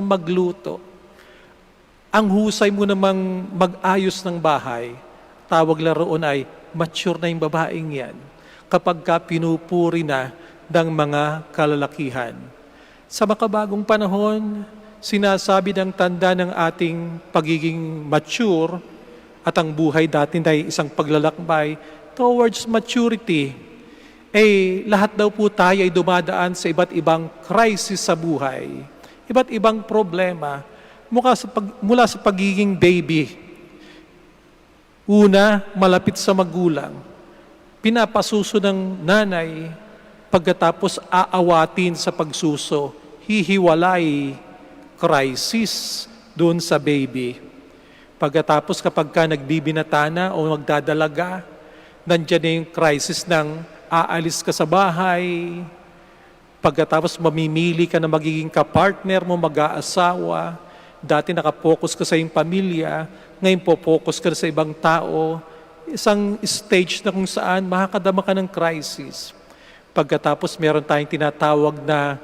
magluto. Ang husay mo namang mag-ayos ng bahay, tawag lang roon ay mature na yung babaeng yan kapag ka pinupuri na ng mga kalalakihan. Sa makabagong panahon, sinasabi ng tanda ng ating pagiging mature at ang buhay natin ay isang paglalakbay towards maturity. Lahat daw po tayo ay dumadaan sa iba't ibang crisis sa buhay, iba't ibang problema mula sa pagiging baby. Una, malapit sa magulang, pinapasuso ng nanay, pagkatapos aawatin sa pagsuso, hihiwalay, crisis doon sa baby. Pagkatapos kapag ka nagbibinata na o magdadalaga, nandiyan na yung crisis ng aalis ka sa bahay, pagkatapos mamimili ka na magiging kapartner mo, mag-aasawa, dati nakapokus ka sa iyong pamilya, ngayon po-focus ka sa ibang tao, isang stage na kung saan makakadama ka ng crisis. Pagkatapos meron tayong tinatawag na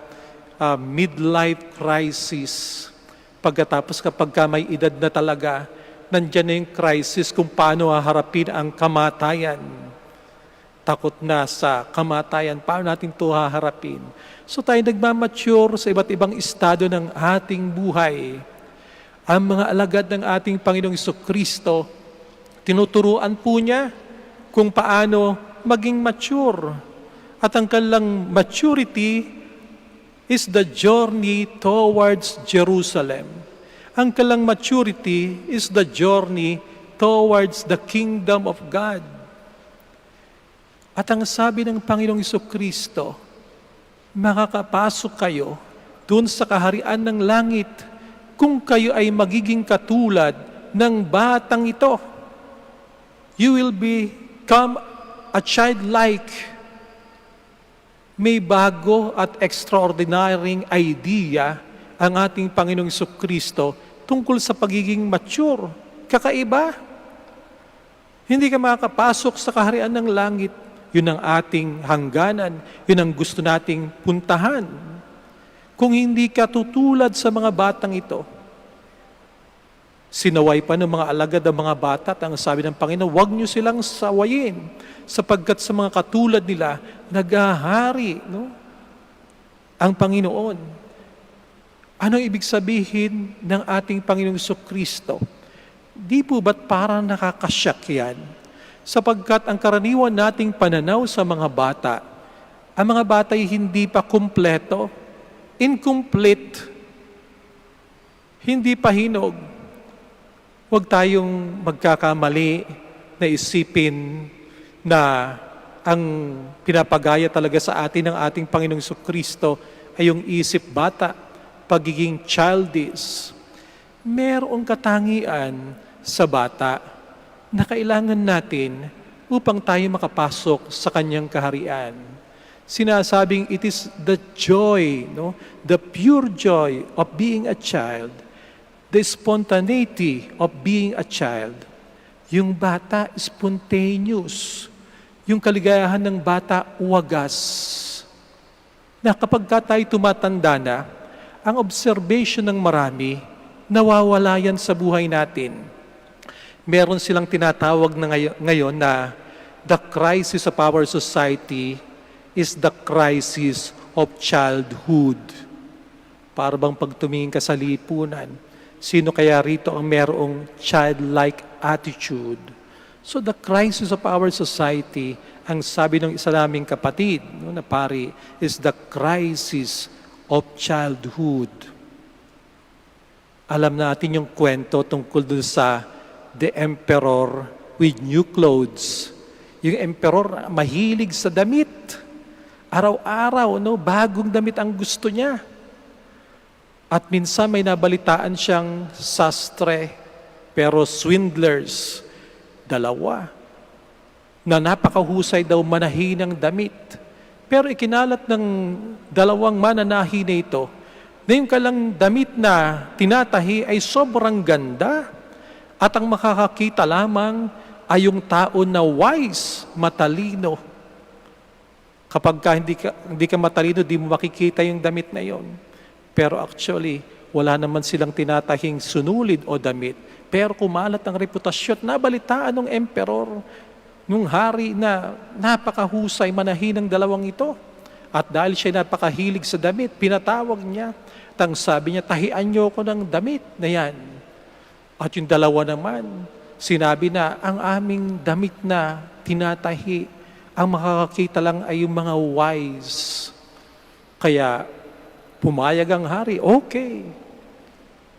midlife crisis. Pagkatapos kapag ka may edad na talaga, nandiyan na yung crisis kung paano haharapin ang kamatayan. Takot na sa kamatayan, paano natin ito haharapin? So tayo nagmamature sa iba't ibang estado ng ating buhay. Ang mga alagad ng ating Panginoong Jesucristo, tinuturuan po niya kung paano maging mature. At ang kanilang maturity is the journey towards Jerusalem. Ang kanilang maturity is the journey towards the kingdom of God. At ang sabi ng Panginoong Jesucristo, makakapasok kayo dun sa kaharian ng langit kung kayo ay magiging katulad ng batang ito. You will become a childlike. May bago at extraordinaryong idea ang ating Panginoong Jesucristo tungkol sa pagiging mature. Kakaiba. Hindi ka makakapasok sa kaharian ng langit. Yun ang ating hangganan. Yun ang gusto nating puntahan. Kung hindi ka tutulad sa mga batang ito. Sinaway pa ng mga alagad ng mga bata at ang sabi ng Panginoon, huwag niyo silang sawayin sapagkat sa mga katulad nila, naghahari ang Panginoon. Anong ibig sabihin ng ating Panginoong Jesucristo? Di po ba't parang nakakasyak yan? Sapagkat ang karaniwan nating pananaw sa mga bata, ang mga bata ay hindi pa kumpleto, incomplete, hindi pa hinog. Huwag tayong magkakamali na isipin na ang pinapagaya talaga sa atin ng ating Panginoong Jesucristo ay yung isip bata, pagiging childish. Merong katangian sa bata na kailangan natin upang tayo makapasok sa kanyang kaharian. Sinasabing it is the joy, the pure joy of being a child, the spontaneity of being a child. Yung bata, spontaneous. Yung kaligayahan ng bata, wagas. Na kapag tayo tumatanda na, ang observation ng marami, nawawala yan sa buhay natin. Meron silang tinatawag na ngayon na the crisis of our society is the crisis of childhood. Para bang pag tumingin ka sa lipunan, sino kaya rito ang merong childlike attitude? So the crisis of our society, ang sabi ng isa naming kapatid na pari, is the crisis of childhood. Alam natin yung kwento tungkol dun sa the emperor with new clothes. Yung emperor mahilig sa damit. Araw-araw, bagong damit ang gusto niya. At minsan may nabalitaan siyang sastre, pero swindlers, 2, na napakahusay daw manahi ng damit. Pero ikinalat ng 2 mananahi na ito, na yung kalang damit na tinatahi ay sobrang ganda, at ang makakakita lamang ay yung tao na wise, matalino. Kapag hindi ka matalino, di mo makikita yung damit na yon. Pero actually, Wala naman silang tinatahing sunulid o damit. Pero kumalat ang reputasyon, nabalitaan ng emperor, nung hari na napakahusay manahin ng dalawang ito. At dahil siya napakahilig sa damit, pinatawag niya. Tang sabi niya, tahian niyo ko ng damit na yan. At yung dalawa naman, sinabi na, ang aming damit na tinatahi, ang makakakita lang ay yung mga wise. Kaya, pumayag ang hari, okay.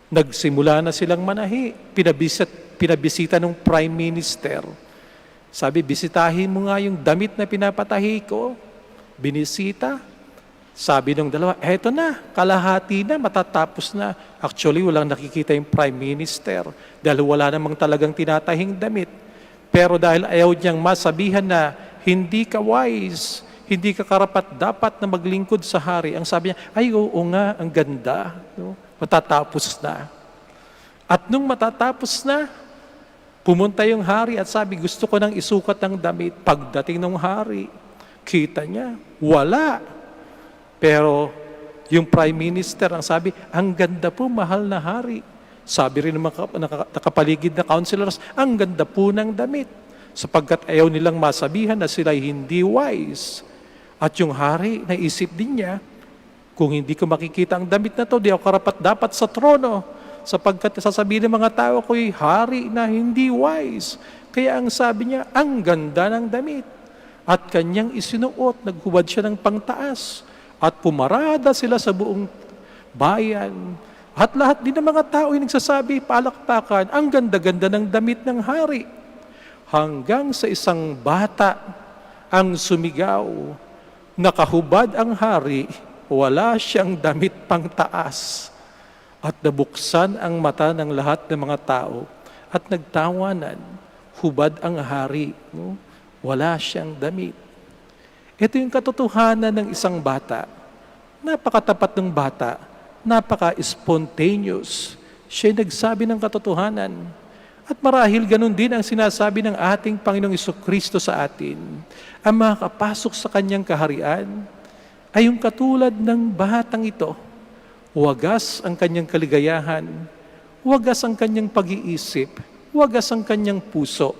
Nagsimula na silang manahi. Pinabisita ng prime minister. Sabi, bisitahin mo nga yung damit na pinapatahi ko. Binisita. Sabi ng dalawa, eto na, kalahati na, matatapos na. Actually, walang nakikita yung prime minister dahil wala namang talagang tinatahing damit. Pero dahil ayaw niyang masabihan na hindi ka wise, hindi ka karapat-dapat na maglingkod sa hari, ang sabi niya, ay oo nga, ang ganda. No? Matatapos na. At nung matatapos na, pumunta yung hari at sabi, gusto ko nang isukat ng damit. Pagdating ng hari, kita niya, wala. Pero yung prime minister ang sabi, ang ganda po, mahal na hari. Sabi rin ng mga nakapaligid na councilors, ang ganda po ng damit. Sapagkat ayaw nilang masabihan na sila hindi wise. At yung hari, naisip din niya, kung hindi ko makikita ang damit na to, di ako karapat dapat sa trono. Sapagkat sasabihin ng mga tao ko'y hari na hindi wise. Kaya ang sabi niya, ang ganda ng damit. At kanyang isinuot, naghubad siya ng pangtaas. At pumarada sila sa buong bayan. At lahat din ng mga tao ay nagsasabi, palakpakan, ang ganda-ganda ng damit ng hari. Hanggang sa isang bata ang sumigaw, nakahubad ang hari, wala siyang damit pangtaas. At nabuksan ang mata ng lahat ng mga tao at nagtawanan, hubad ang hari, no? Wala siyang damit. Ito yung katotohanan ng isang bata. Napakatapat ng bata, napaka-spontaneous. Siya'y nagsabi ng katotohanan. At marahil ganun din ang sinasabi ng ating Panginoong Jesucristo sa atin. Ang makakapasok sa kanyang kaharian ay yung katulad ng batang ito. Wagas ang kanyang kaligayahan, wagas ang kanyang pag-iisip, wagas ang kanyang puso.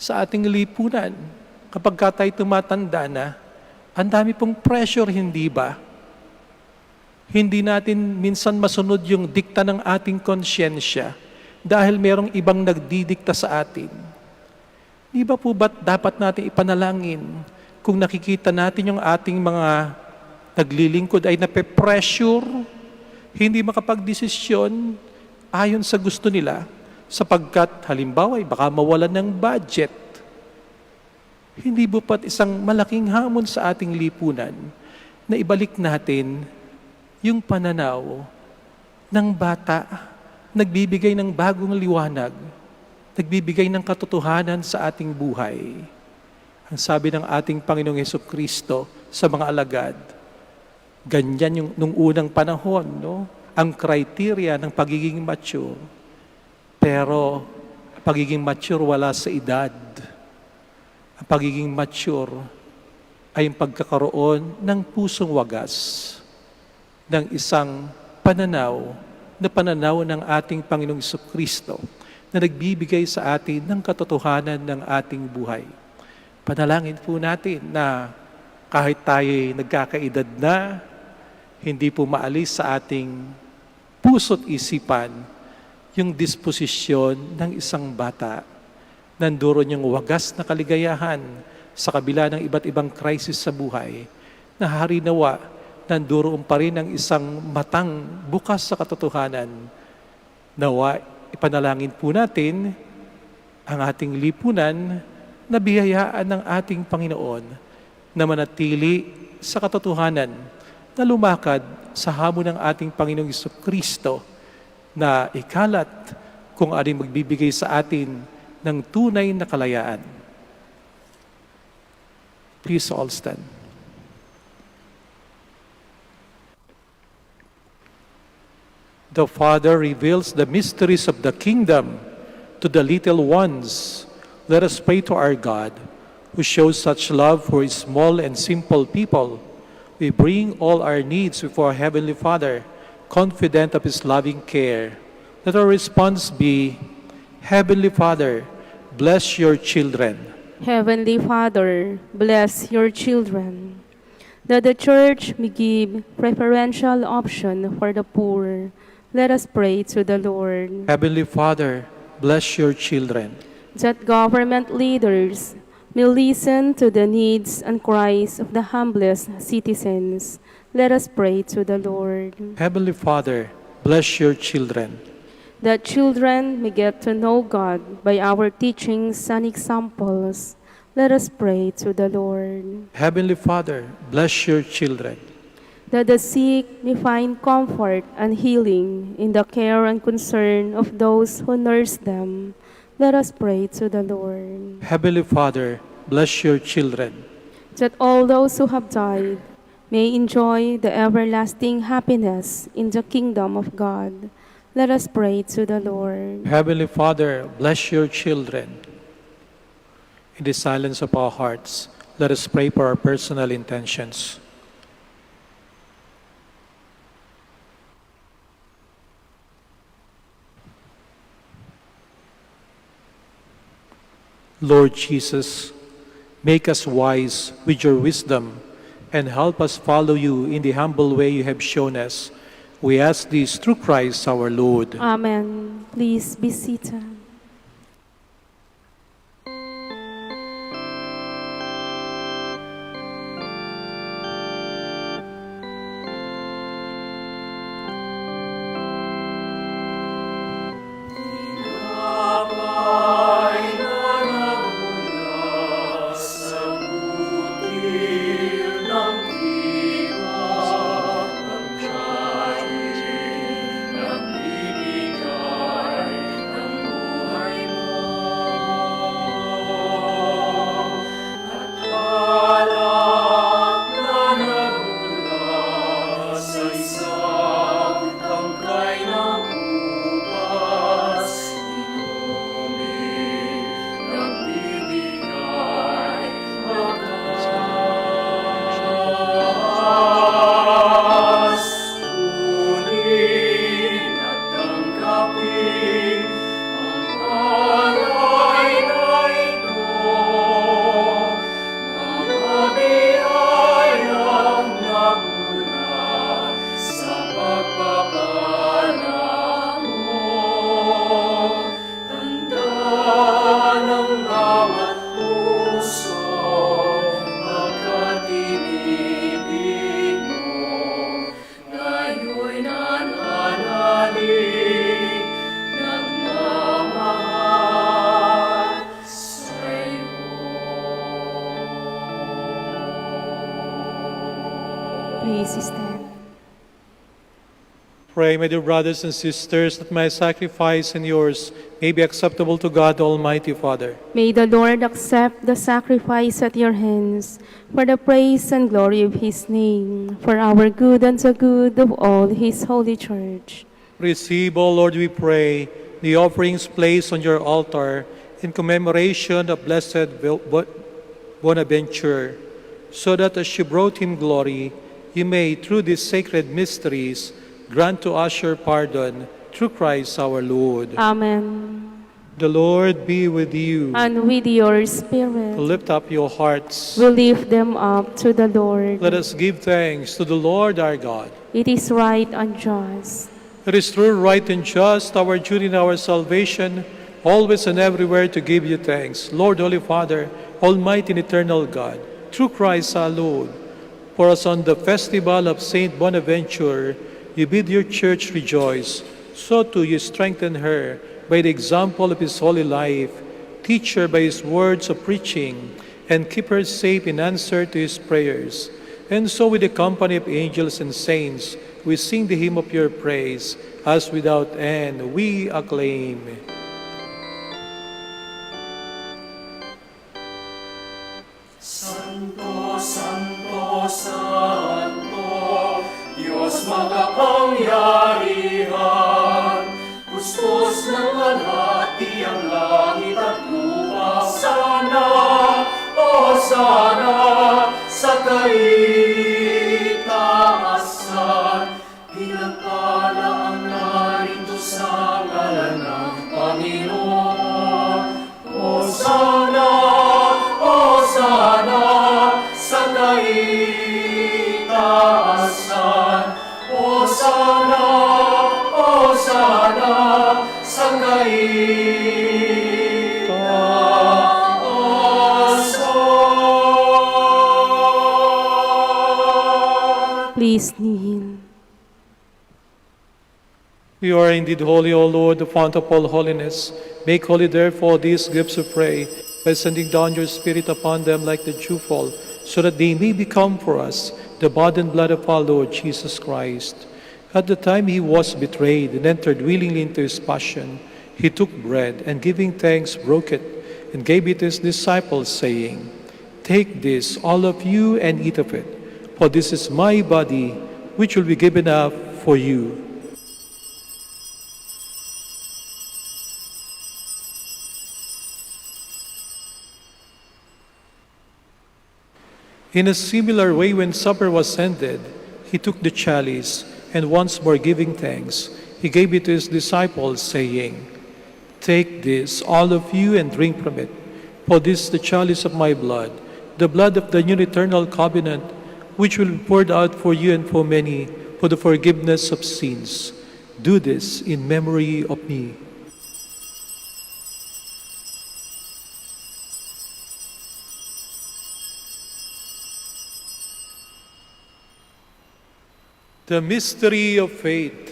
Sa ating lipunan, kapag tayo tumatanda na, ang dami pong pressure, hindi ba? Hindi natin minsan masunod yung dikta ng ating konsyensya dahil merong ibang nagdidikta sa atin. Di ba po ba't dapat natin ipanalangin kung nakikita natin yung ating mga naglilingkod ay nape-pressure, hindi makapag-desisyon ayon sa gusto nila sapagkat halimbawa ay baka mawalan ng budget. Hindi ba pat isang malaking hamon sa ating lipunan na ibalik natin yung pananaw ng bata, nagbibigay ng bagong liwanag, nagbibigay ng katotohanan sa ating buhay. Ang sabi ng ating Panginoong Jesucristo sa mga alagad, ganyan yung nung unang panahon, no? Ang criteria ng pagiging mature. Pero pagiging mature wala sa edad. Ang pagiging mature ay yung pagkakaroon ng pusong wagas, ng isang pananaw na pananaw ng ating Panginoong Jesucristo na nagbibigay sa atin ng katotohanan ng ating buhay. Panalangin po natin na kahit tayo'y nagkakaedad na, hindi po maalis sa ating puso't isipan yung disposisyon ng isang bata. Nandoon yung wagas na kaligayahan sa kabila ng iba't ibang crisis sa buhay, na harinawa, nandoon pa rin ang isang matang bukas sa katotohanan. Nawa, ipanalangin po natin ang ating lipunan na biyayaan ng ating Panginoon na manatili sa katotohanan, na lumakad sa hamon ng ating Panginoong Jesucristo na ikalat kung aling magbibigay sa atin ng tunay na kalayaan. Please all stand. The Father reveals the mysteries of the kingdom to the little ones. Let us pray to our God, who shows such love for His small and simple people. We bring all our needs before Heavenly Father, confident of His loving care. Let our response be, Heavenly Father, bless your children. Heavenly Father, bless your children. That the Church may give preferential option for the poor. Let us pray to the Lord. Heavenly Father, bless your children. That government leaders may listen to the needs and cries of the humblest citizens. Let us pray to the Lord. Heavenly Father, bless your children. That children may get to know God by our teachings and examples. Let us pray to the Lord. Heavenly Father, bless your children. That the sick may find comfort and healing in the care and concern of those who nurse them. Let us pray to the Lord. Heavenly Father, bless your children. That all those who have died may enjoy the everlasting happiness in the kingdom of God. Let us pray to the Lord. Heavenly Father, bless your children. In the silence of our hearts, let us pray for our personal intentions. Lord Jesus, make us wise with your wisdom and help us follow you in the humble way you have shown us. We ask this through Christ our Lord. Amen. Please be seated. Please stand. Pray, my dear brothers and sisters, that my sacrifice and yours may be acceptable to God, Almighty Father. May the Lord accept the sacrifice at your hands for the praise and glory of his name, for our good and the good of all his holy church. Receive, O Lord, we pray, the offerings placed on your altar in commemoration of Blessed Bonaventure, so that as you brought him glory, you may, through these sacred mysteries, grant to us your pardon, through Christ our Lord. Amen. The Lord be with you. And with your spirit, Lift up your hearts. we lift them up to the Lord. Let us give thanks to the Lord our God. It is right and just. It is true, right, and just, our duty and our salvation, always and everywhere to give you thanks, Lord, Holy Father, Almighty and eternal God, through Christ our Lord. For as on the festival of Saint Bonaventure, you bid your church rejoice, so too you strengthen her by the example of his holy life, teach her by his words of preaching, and keep her safe in answer to his prayers. And so with the company of angels and saints, we sing the hymn of your praise, as without end we acclaim. Santo, Santo, Santo, Diyos makapangyarihan, kustos ng alati ang langit at lupa. Sana, o sana, sa kaitaasan, pinagpapalagay nobis nihil. You are indeed holy, O Lord, the fount of all holiness. Make holy, therefore, these gifts, we pray, by sending down your Spirit upon them like the dewfall, so that they may become for us the body and blood of our Lord Jesus Christ. At the time he was betrayed and entered willingly into his passion, he took bread, and giving thanks, broke it, and gave it to his disciples, saying, "Take this, all of you, and eat of it, for this is my body, which will be given up for you." In a similar way, when supper was ended, he took the chalice, and once more giving thanks, he gave it to his disciples, saying, "Take this, all of you, and drink from it, for this is the chalice of my blood, the blood of the new eternal covenant, which will be poured out for you and for many for the forgiveness of sins. Do this in memory of me." The mystery of faith.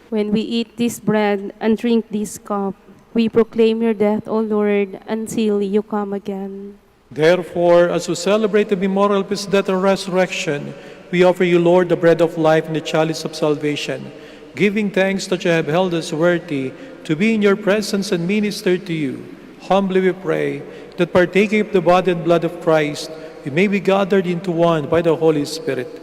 When we eat this bread and drink this cup, we proclaim your death, O Lord, until you come again. Therefore, as we celebrate the memorial of his death and resurrection, we offer you, Lord, the bread of life and the chalice of salvation, giving thanks that you have held us worthy to be in your presence and minister to you. Humbly we pray that partaking of the body and blood of Christ, we may be gathered into one by the Holy Spirit.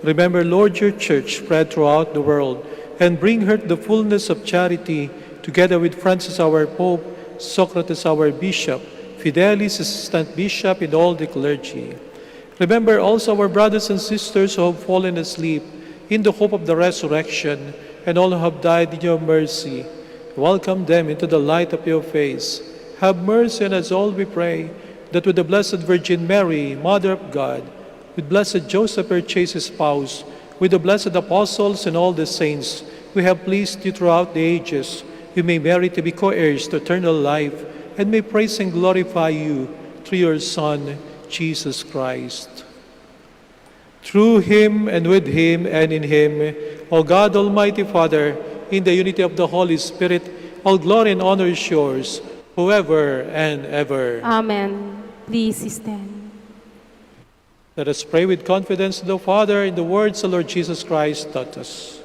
Remember, Lord, your church spread throughout the world, and bring her to the fullness of charity, together with Francis our Pope, Socrates our Bishop, Fidelis Assistant Bishop, and all the clergy. Remember also our brothers and sisters who have fallen asleep in the hope of the resurrection, and all who have died in your mercy. Welcome them into the light of your face. Have mercy on us all, we pray, that with the Blessed Virgin Mary, Mother of God, with blessed Joseph, her chaste spouse, with the blessed apostles and all the saints, we have pleased you throughout the ages. We may merit to be co-heirs to eternal life, and may praise and glorify you through your Son, Jesus Christ. Through him, and with him, and in him, O God, Almighty Father, in the unity of the Holy Spirit, all glory and honor is yours, forever and ever. Amen. Please stand. Let us pray with confidence to the Father in the words the Lord Jesus Christ taught us.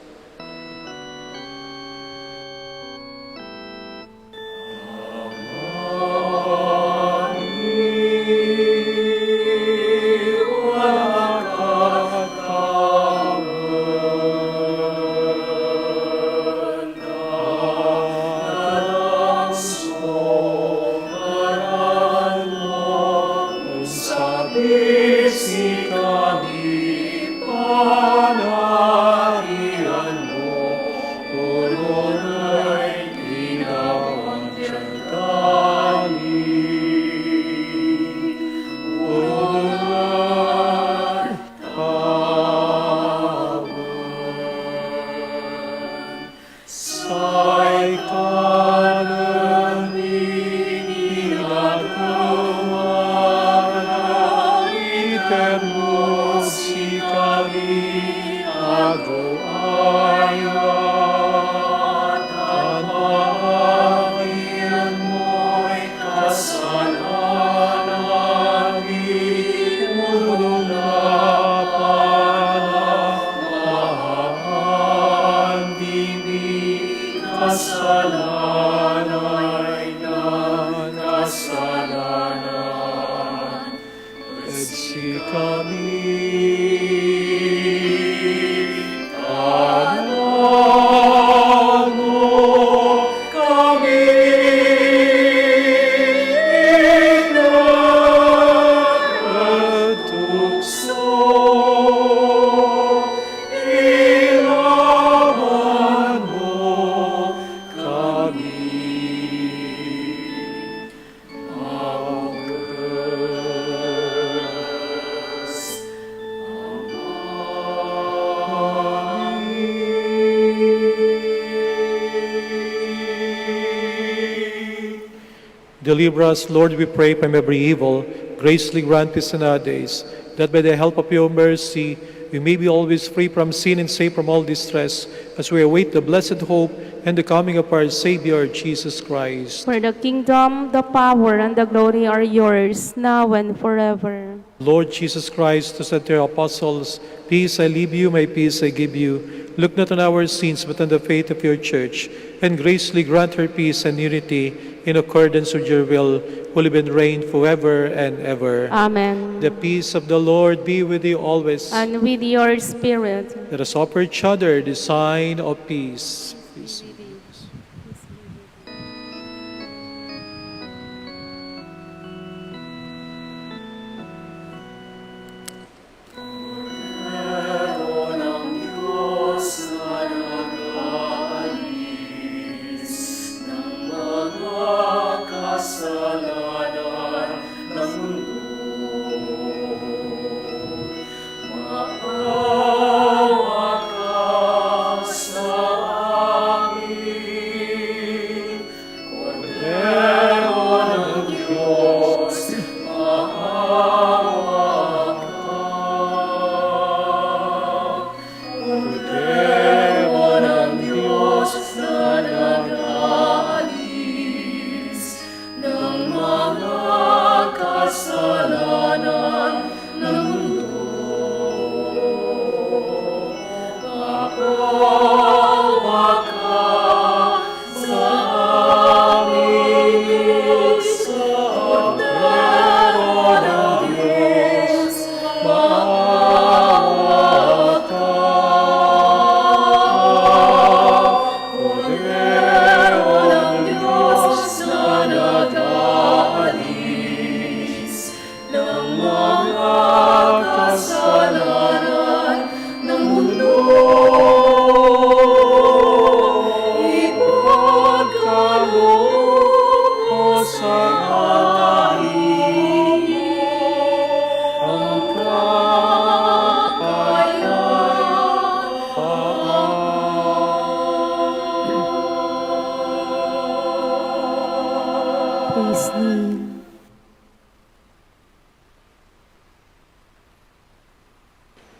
Deliver us, Lord, we pray, from every evil. Graciously grant peace in our days, that by the help of your mercy we may be always free from sin and safe from all distress, as we await the blessed hope and the coming of our Savior, Jesus Christ. For the kingdom, the power, and the glory are yours, now and forever. Lord Jesus Christ, who said to your apostles, "Peace I leave you, my peace I give you," look not on our sins, but on the faith of your church, and graciously grant her peace and unity in accordance with your will, who live and reign forever and ever. Amen. The peace of the Lord be with you always. And with your spirit. Let us offer each other the sign of peace. Peace. Please kneel.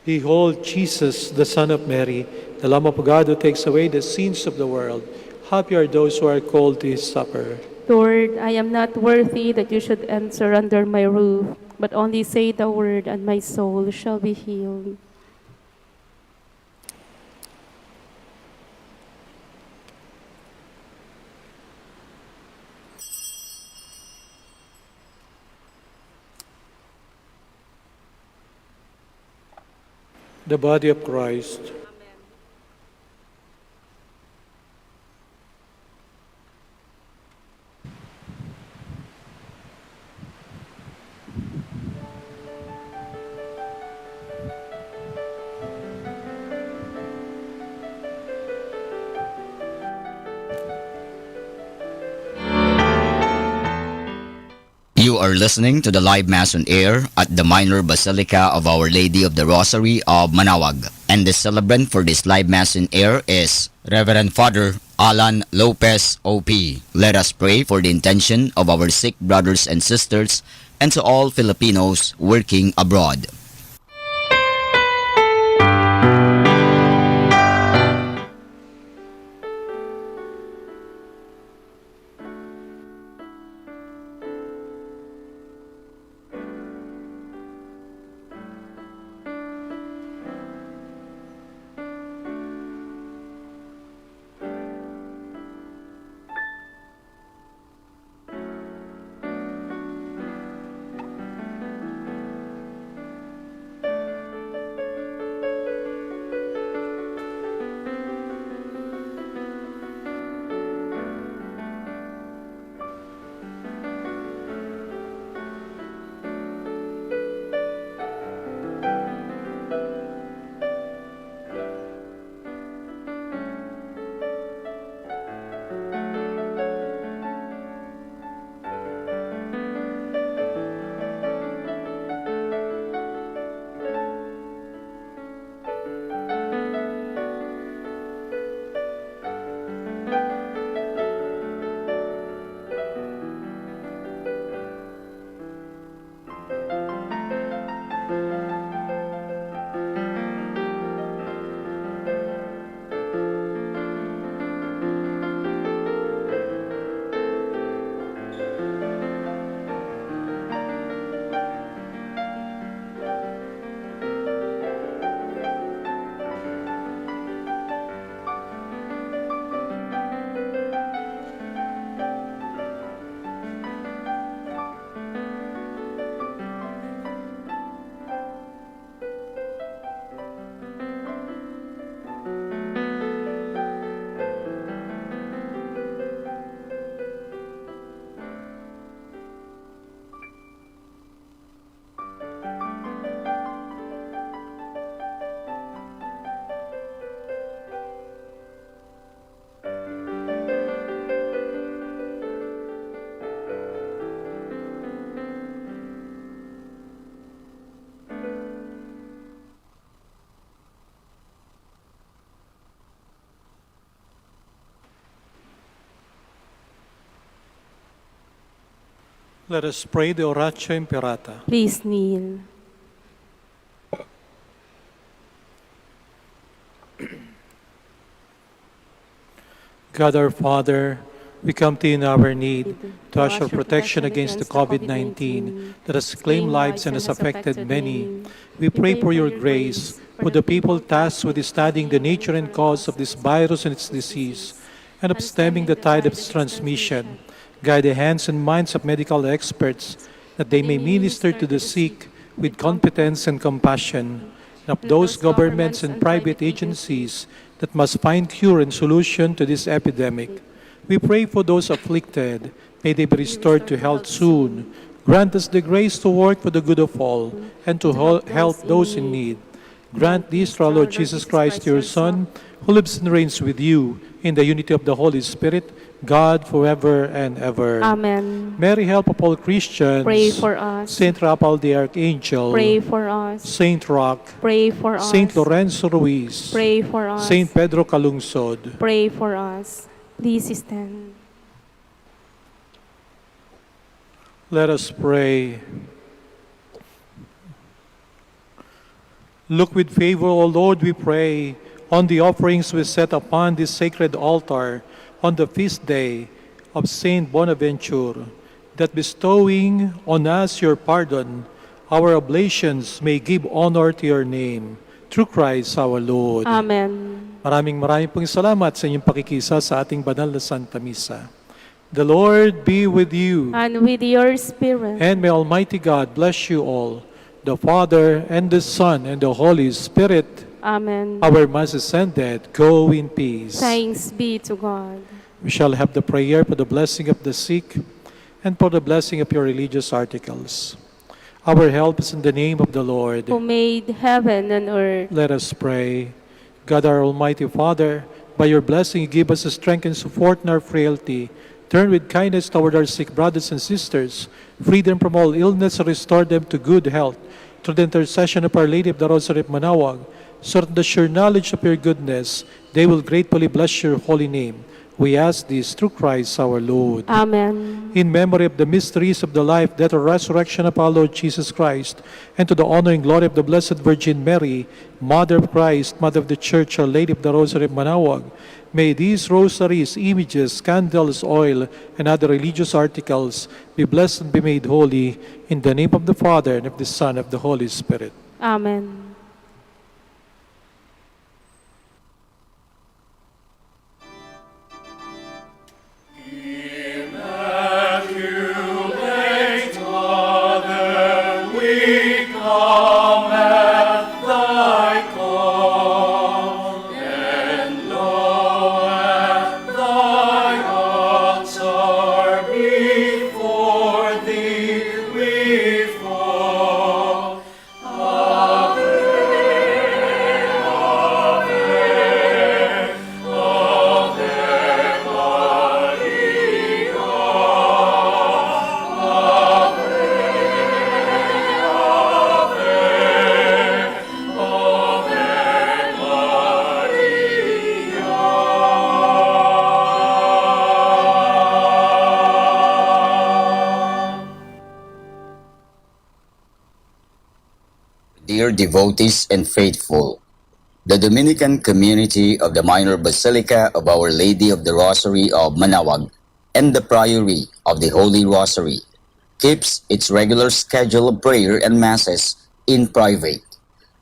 Behold Jesus, the Son of Mary, the Lamb of God who takes away the sins of the world. Happy are those who are called to his supper. Lord, I am not worthy that you should enter under my roof, but only say the word, and my soul shall be healed. The body of Christ. You are listening to the live Mass on air at the Minor Basilica of Our Lady of the Rosary of Manaoag. And the celebrant for this live Mass on air is Reverend Father Alan Lopez, OP. Let us pray for the intention of our sick brothers and sisters and to all Filipinos working abroad. Let us pray the Oratio Imperata. Please kneel. God our Father, we come to you in our need to ask your protection against the COVID-19 that has claimed lives and has affected many. We pray for your grace for the people tasked with studying the nature and cause of this virus and its disease, and of stemming the tide of its transmission. Guide the hands and minds of medical experts that they may minister to the sick with competence and compassion, and of those governments and private agencies that must find cure and solution to this epidemic. We pray for those afflicted. May they be restored to health soon. Grant us the grace to work for the good of all and to help those in need. Grant this through our Lord Jesus Christ, your Son, who lives and reigns with you in the unity of the Holy Spirit, God forever and ever. Amen. Mary, help of all Christians. Pray for us. Saint Raphael the Archangel. Pray for us. Saint Rock. Pray for us. Saint Lorenzo Ruiz. Pray for us. Saint Pedro Calungsod. Pray for us. Please stand. Let us pray. Look with favor, O Lord, we pray, on the offerings we set upon this sacred altar on the feast day of Saint Bonaventure, that bestowing on us your pardon, our oblations may give honor to your name. Through Christ our Lord. Amen. Maraming pong salamat sa inyong pakikisa sa ating banal na Santa Misa. The Lord be with you. And with your spirit. And may Almighty God bless you all, the Father, and the Son, and the Holy Spirit. Amen. Our Mass is ended. Go in peace. Thanks be to God. We shall have the prayer for the blessing of the sick and for the blessing of your religious articles. Our help is in the name of the Lord. Who made heaven and earth. Let us pray. God, our Almighty Father, by your blessing, you give us the strength and support in our frailty. Turn with kindness toward our sick brothers and sisters. Free them from all illness and restore them to good health. Through the intercession of Our Lady of the Rosary of Manaoag, so that the sure knowledge of your goodness, they will gratefully bless your holy name. We ask this through Christ our Lord. Amen. In memory of the mysteries of the life, death, and resurrection of our Lord Jesus Christ, and to the honor and glory of the Blessed Virgin Mary, Mother of Christ, Mother of the Church, Our Lady of the Rosary of Manaoag, may these rosaries, images, candles, oil, and other religious articles be blessed and be made holy, in the name of the Father, and of the Son, and of the Holy Spirit. Amen. Immaculate Mother, we come at thy call, and low at thy altar before thee we fall. Ave, Ave, Ave Maria. Dear devotees and faithful, the Dominican community of the Minor Basilica of Our Lady of the Rosary of Manaoag and the Priory of the Holy Rosary keeps its regular schedule of prayer and masses in private,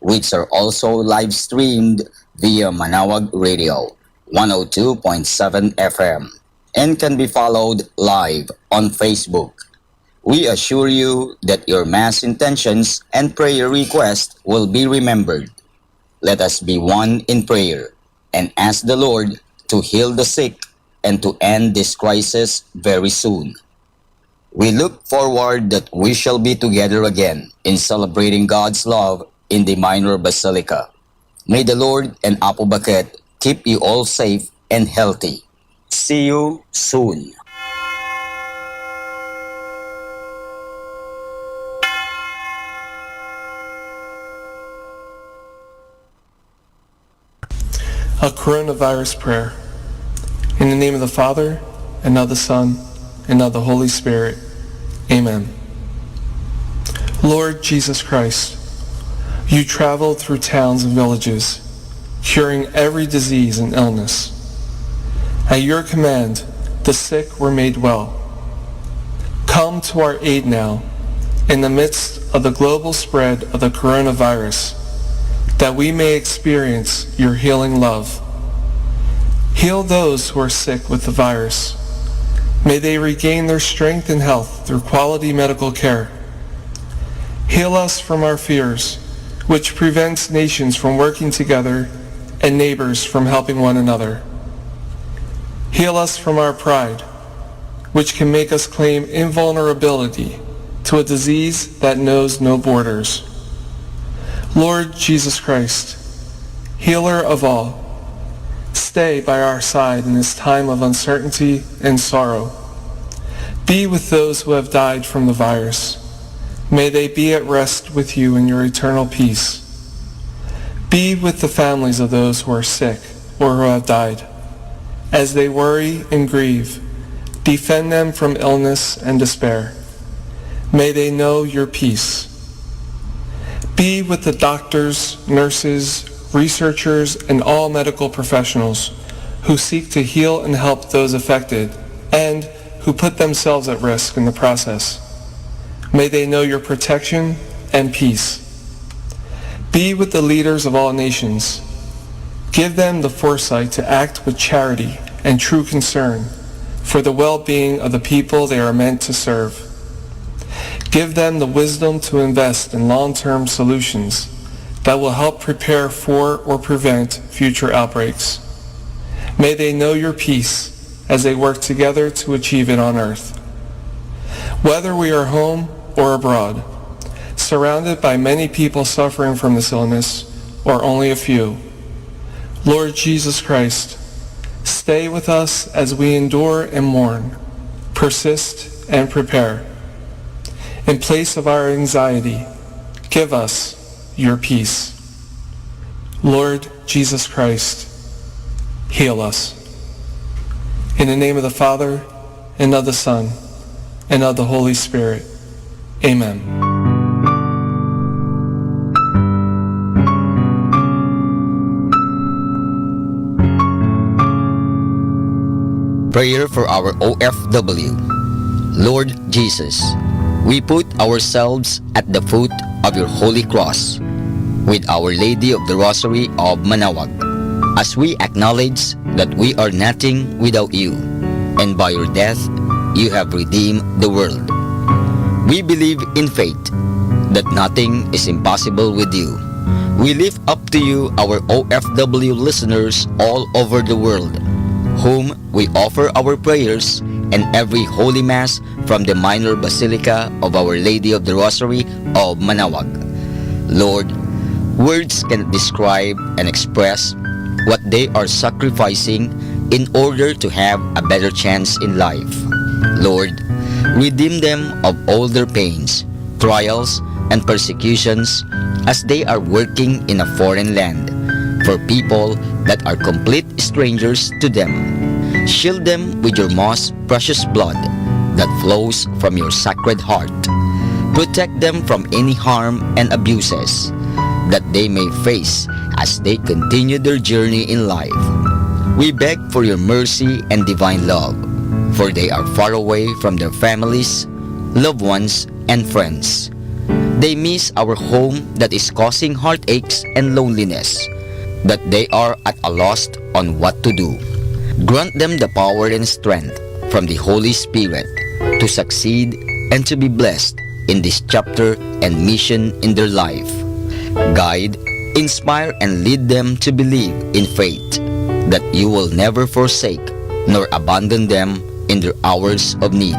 which are also live streamed via Manaoag Radio 102.7 FM and can be followed live on Facebook. We assure you that your mass intentions and prayer requests will be remembered. Let us be one in prayer and ask the Lord to heal the sick and to end this crisis very soon. We look forward that we shall be together again in celebrating God's love in the Minor Basilica. May the Lord and Apo Baket keep you all safe and healthy. See you soon. A coronavirus prayer. In the name of the Father, and of the Son, and of the Holy Spirit. Amen. Lord Jesus Christ, you traveled through towns and villages, curing every disease and illness. At your command, the sick were made well. Come to our aid now, in the midst of the global spread of the coronavirus, that we may experience your healing love. Heal those who are sick with the virus. May they regain their strength and health through quality medical care. Heal us from our fears, which prevents nations from working together and neighbors from helping one another. Heal us from our pride, which can make us claim invulnerability to a disease that knows no borders. Lord Jesus Christ, healer of all, stay by our side in this time of uncertainty and sorrow. Be with those who have died from the virus. May they be at rest with you in your eternal peace. Be with the families of those who are sick or who have died. As they worry and grieve, defend them from illness and despair. May they know your peace. Be with the doctors, nurses, researchers, and all medical professionals who seek to heal and help those affected and who put themselves at risk in the process. May they know your protection and peace. Be with the leaders of all nations. Give them the foresight to act with charity and true concern for the well-being of the people they are meant to serve. Give them the wisdom to invest in long-term solutions that will help prepare for or prevent future outbreaks. May they know your peace as they work together to achieve it on earth. Whether we are home or abroad, surrounded by many people suffering from this illness, or only a few, Lord Jesus Christ, stay with us as we endure and mourn, persist and prepare. In place of our anxiety, give us your peace. Lord Jesus Christ, heal us. In the name of the Father, and of the Son, and of the Holy Spirit. Amen. Prayer for our OFW. Lord Jesus, we put ourselves at the foot of your holy cross with Our Lady of the Rosary of Manaoag, as we acknowledge that we are nothing without you, and by your death you have redeemed the world. We believe in faith that nothing is impossible with you. We lift up to you our OFW listeners all over the world, whom we offer our prayers and every Holy Mass from the Minor Basilica of Our Lady of the Rosary of Manaoag. Lord, words cannot describe and express what they are sacrificing in order to have a better chance in life. Lord, redeem them of all their pains, trials, and persecutions as they are working in a foreign land for people that are complete strangers to them. Shield them with your most precious blood that flows from your sacred heart. Protect them from any harm and abuses that they may face as they continue their journey in life. We beg for your mercy and divine love, for they are far away from their families, loved ones, and friends. They miss our home that is causing heartaches and loneliness, that they are at a loss on what to do. Grant them the power and strength from the Holy Spirit to succeed and to be blessed in this chapter and mission in their life. Guide, inspire, and lead them to believe in faith that you will never forsake nor abandon them in their hours of need.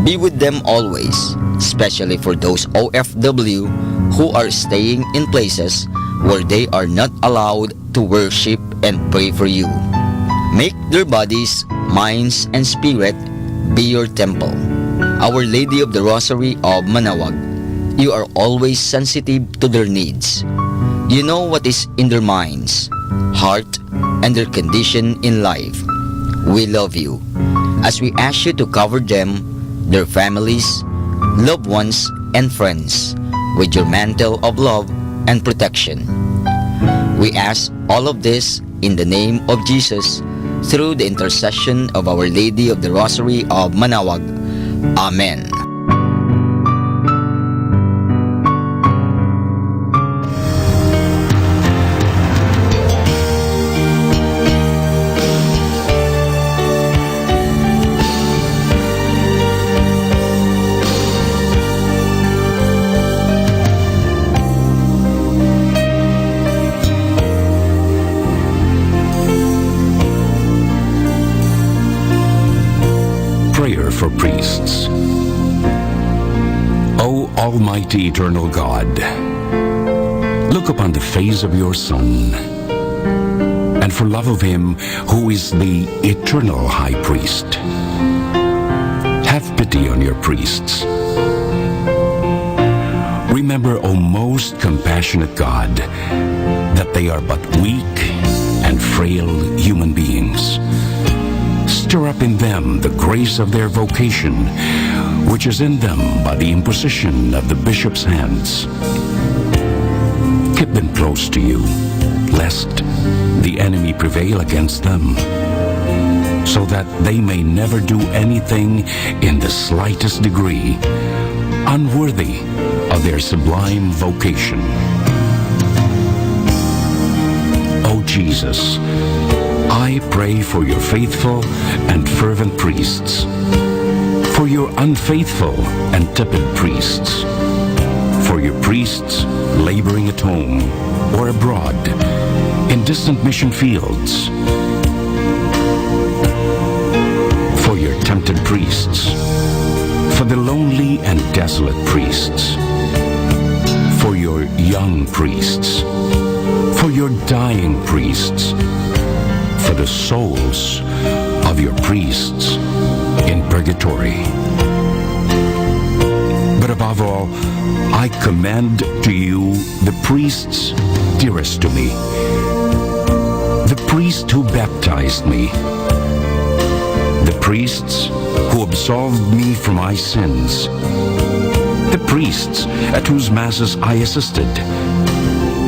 Be with them always, especially for those OFW who are staying in places where they are not allowed to worship and pray for you. Make their bodies, minds, and spirit be your temple. Our Lady of the Rosary of Manaoag, you are always sensitive to their needs. You know what is in their minds, heart, and their condition in life. We love you as we ask you to cover them, their families, loved ones, and friends with your mantle of love and protection. We ask all of this in the name of Jesus through the intercession of Our Lady of the Rosary of Manaoag. Amen. Prayer for priests. O Almighty Eternal God, look upon the face of your Son, and for love of him who is the eternal High Priest, have pity on your priests. Remember, O most compassionate God, that they are but weak and frail human beings. Stir up in them the grace of their vocation, which is in them by the imposition of the bishop's hands. Keep them close to you, lest the enemy prevail against them, so that they may never do anything in the slightest degree unworthy of their sublime vocation. O Jesus, I pray for your faithful and fervent priests, for your unfaithful and tepid priests, for your priests laboring at home or abroad in distant mission fields, for your tempted priests, for the lonely and desolate priests, for your young priests, for your dying priests, for the souls of your priests in purgatory. But above all, I commend to you the priests dearest to me, the priest who baptized me, the priests who absolved me from my sins, the priests at whose masses I assisted,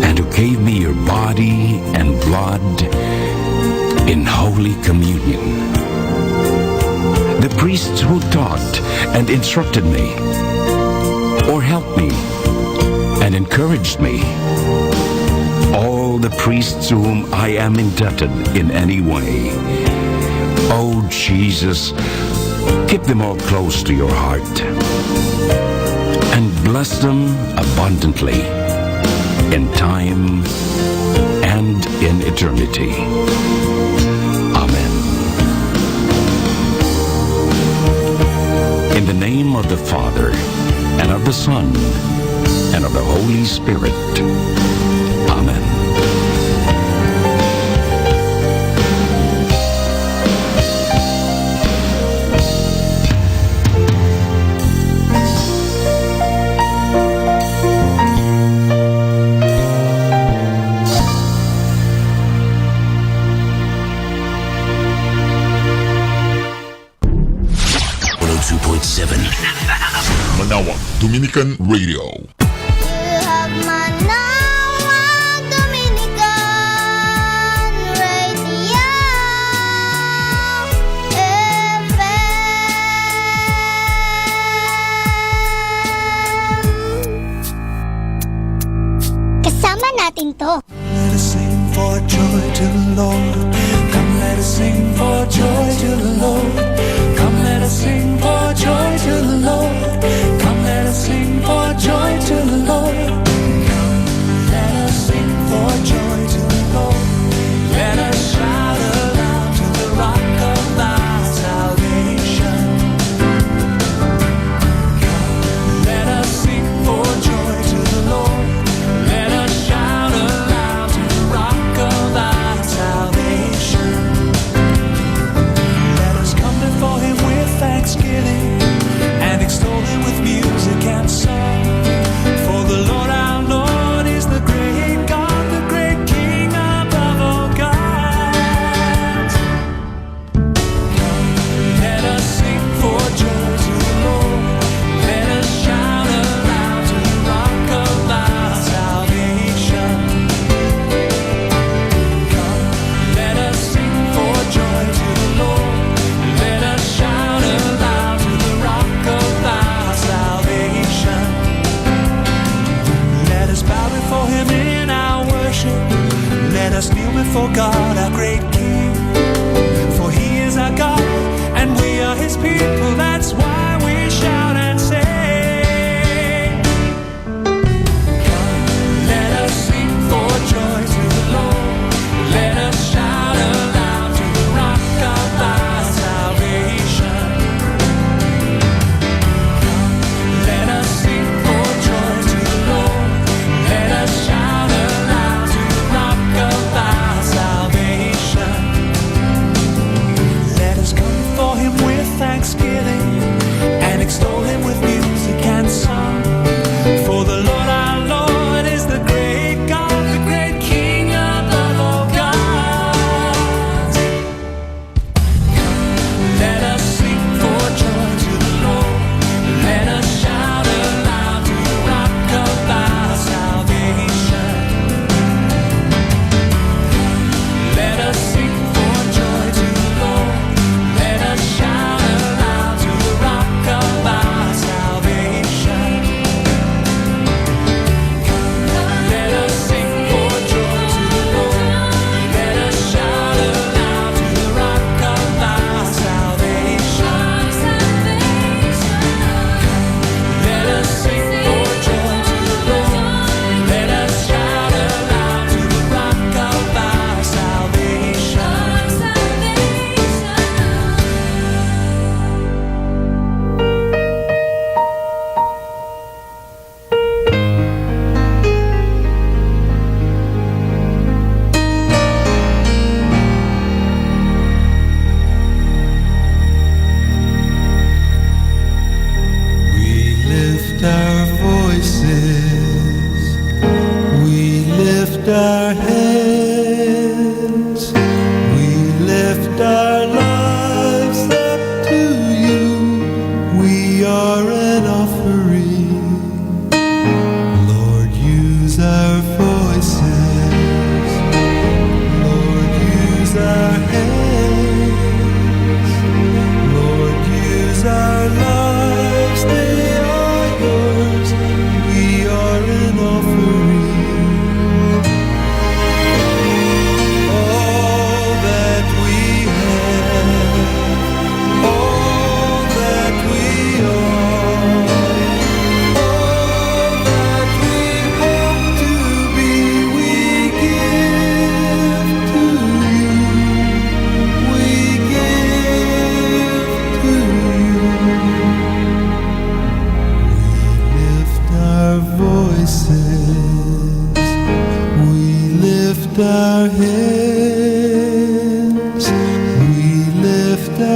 and who gave me your body and blood in Holy Communion. The priests who taught and instructed me, or helped me and encouraged me. All the priests to whom I am indebted in any way. Oh Jesus, keep them all close to your heart and bless them abundantly in time and in eternity. Amen. In the name of the Father, and of the Son, and of the Holy Spirit. Amen. Manaoag, Dominican Radio. You have Manaoag, Dominican Radio FM. Kasama natin to. Let us sing for joy to the Lord. Come, let us sing for joy to the Lord. Come, let us sing for joy to the Lord. Come, let us sing for joy to the Lord. Come, let us sing for joy to the Lord. Let us shout aloud to the rock of our salvation. Come, let us sing for joy to the Lord. Let us shout aloud to the rock of our salvation.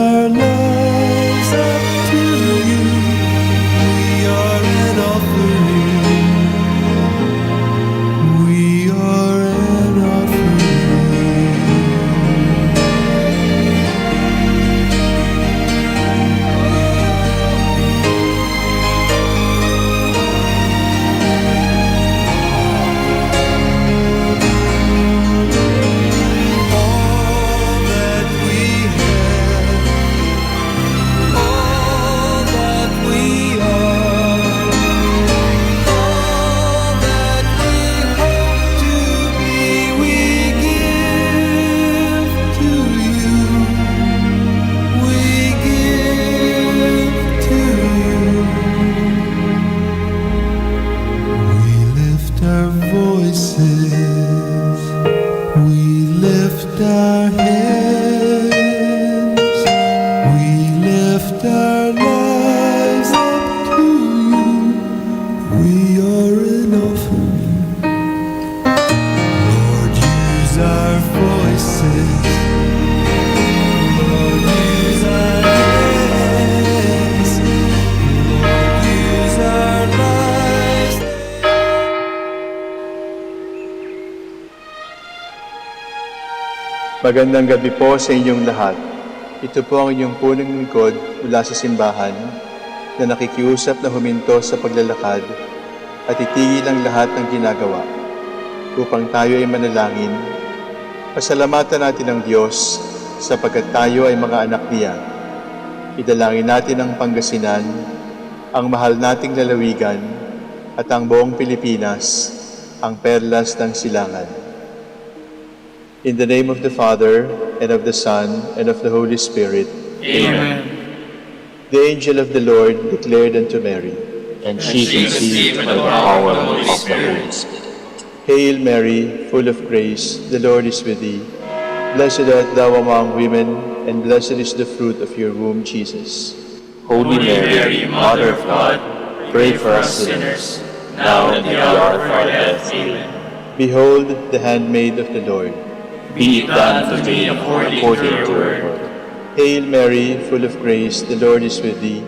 our lives up to you. We are an offering. We are an offering. All that we have, all that we are, all that we hope to be, we give to you. We give to you. We lift our voices. We lift our hands. We lift our lives up to you. We are an offering. Lord, use our voices. Lord, use our hands. Lord, use our lives. Magandang gabi po sa inyong lahat. Ito po ang inyong punong lingkod mula sa simbahan na nakikiusap na huminto sa paglalakad at itigil ang lahat ng ginagawa upang tayo ay manalangin. Pasalamatan natin ang Diyos sapagkat tayo ay mga anak niya. Idalangin natin ang Pangasinan, ang mahal nating lalawigan at ang buong Pilipinas, ang perlas ng silangan. In the name of the Father, and of the Son, and of the Holy Spirit. Amen. The angel of the Lord declared unto Mary, And she conceived by the power of the Holy Spirit. Hail Mary, full of grace, the Lord is with thee. Blessed art thou among women, and blessed is the fruit of your womb, Jesus. Holy Mary, Mother of God, pray for us sinners, now and at the hour of our death. Amen. Behold the handmaid of the Lord. Be it done to me according to your word. Hail Mary, full of grace, the Lord is with thee.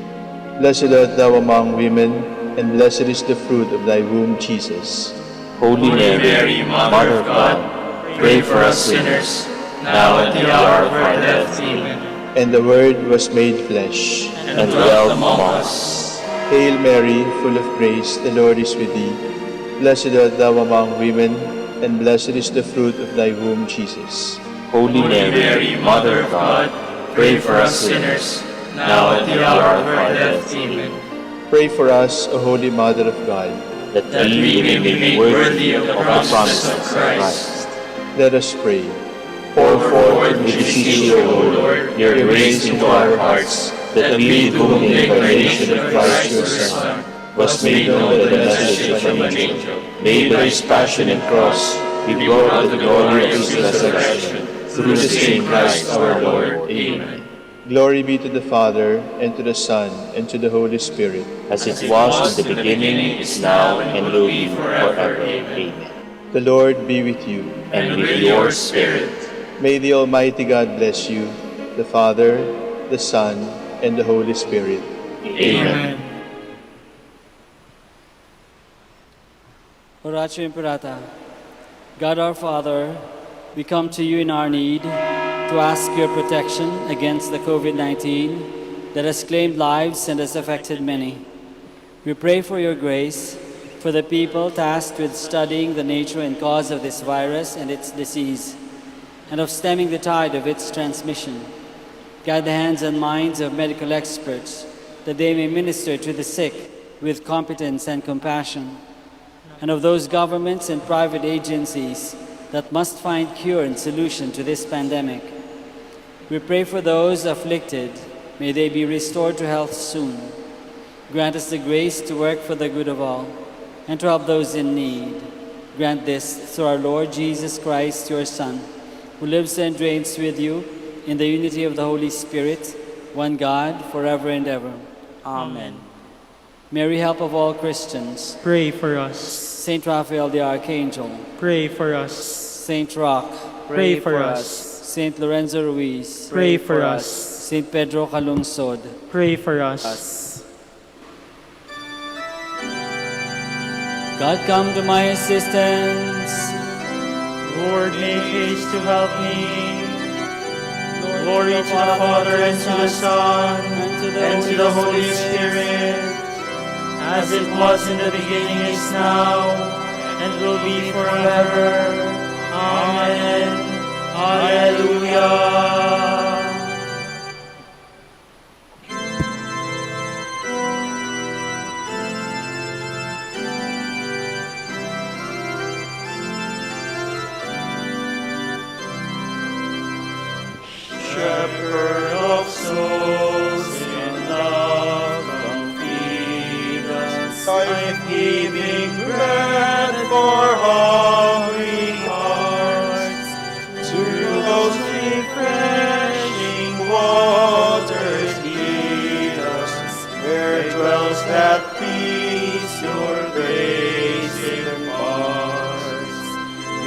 Blessed art thou among women, and blessed is the fruit of thy womb, Jesus. Holy Mary, Mother of God, pray for us sinners, now and at the hour of our death. Amen. And the Word was made flesh, And dwelt among us. Hail Mary, full of grace, the Lord is with thee. Blessed art thou among women, and blessed is the fruit of thy womb, Jesus. Holy Mary, Mother of God, pray for us sinners, now and at the hour of our death. Amen. Pray for us, O Holy Mother of God. That we may be made worthy of the promise of Christ. Let us pray. Pour forth, we beseech you, O Lord, your grace into our hearts, that we, through the incarnation of Christ your Son, was made known the message of an angel, made by his passion and cross, we brought the glory of his resurrection, through the same Christ our Lord. Amen. Glory be to the Father, and to the Son, and to the Holy Spirit. As it was in the beginning, is now, and will be forever. Amen. The Lord be with you. And with your spirit. May the Almighty God bless you, the Father, the Son, and the Holy Spirit. Amen. Oratio Imperata. God our Father, we come to you in our need to ask your protection against the COVID-19 that has claimed lives and has affected many. We pray for your grace for the people tasked with studying the nature and cause of this virus and its disease, and of stemming the tide of its transmission. Guide the hands and minds of medical experts that they may minister to the sick with competence and compassion, and of those governments and private agencies that must find cure and solution to this pandemic. We pray for those afflicted. May they be restored to health soon. Grant us the grace to work for the good of all and to help those in need. Grant this through our Lord Jesus Christ, your Son, who lives and reigns with you in the unity of the Holy Spirit, one God, forever and ever. Amen. Mary, help of all Christians, pray for us. Saint Raphael the Archangel, Pray for us. Saint Roch, Pray for us. Saint Lorenzo Ruiz, Pray for us. Saint Pedro Calungsod, Pray for us. God, come to my assistance. Lord, make haste to help me. Glory to the Father, and to the Son, and to the Holy Spirit, as it was in the beginning, is now, and will be forever. Amen. Hallelujah. Shepherd of souls, in love come feed us, life-giving bread for hungry hearts, to those refreshing waters lead us, where dwells that peace your grace imparts.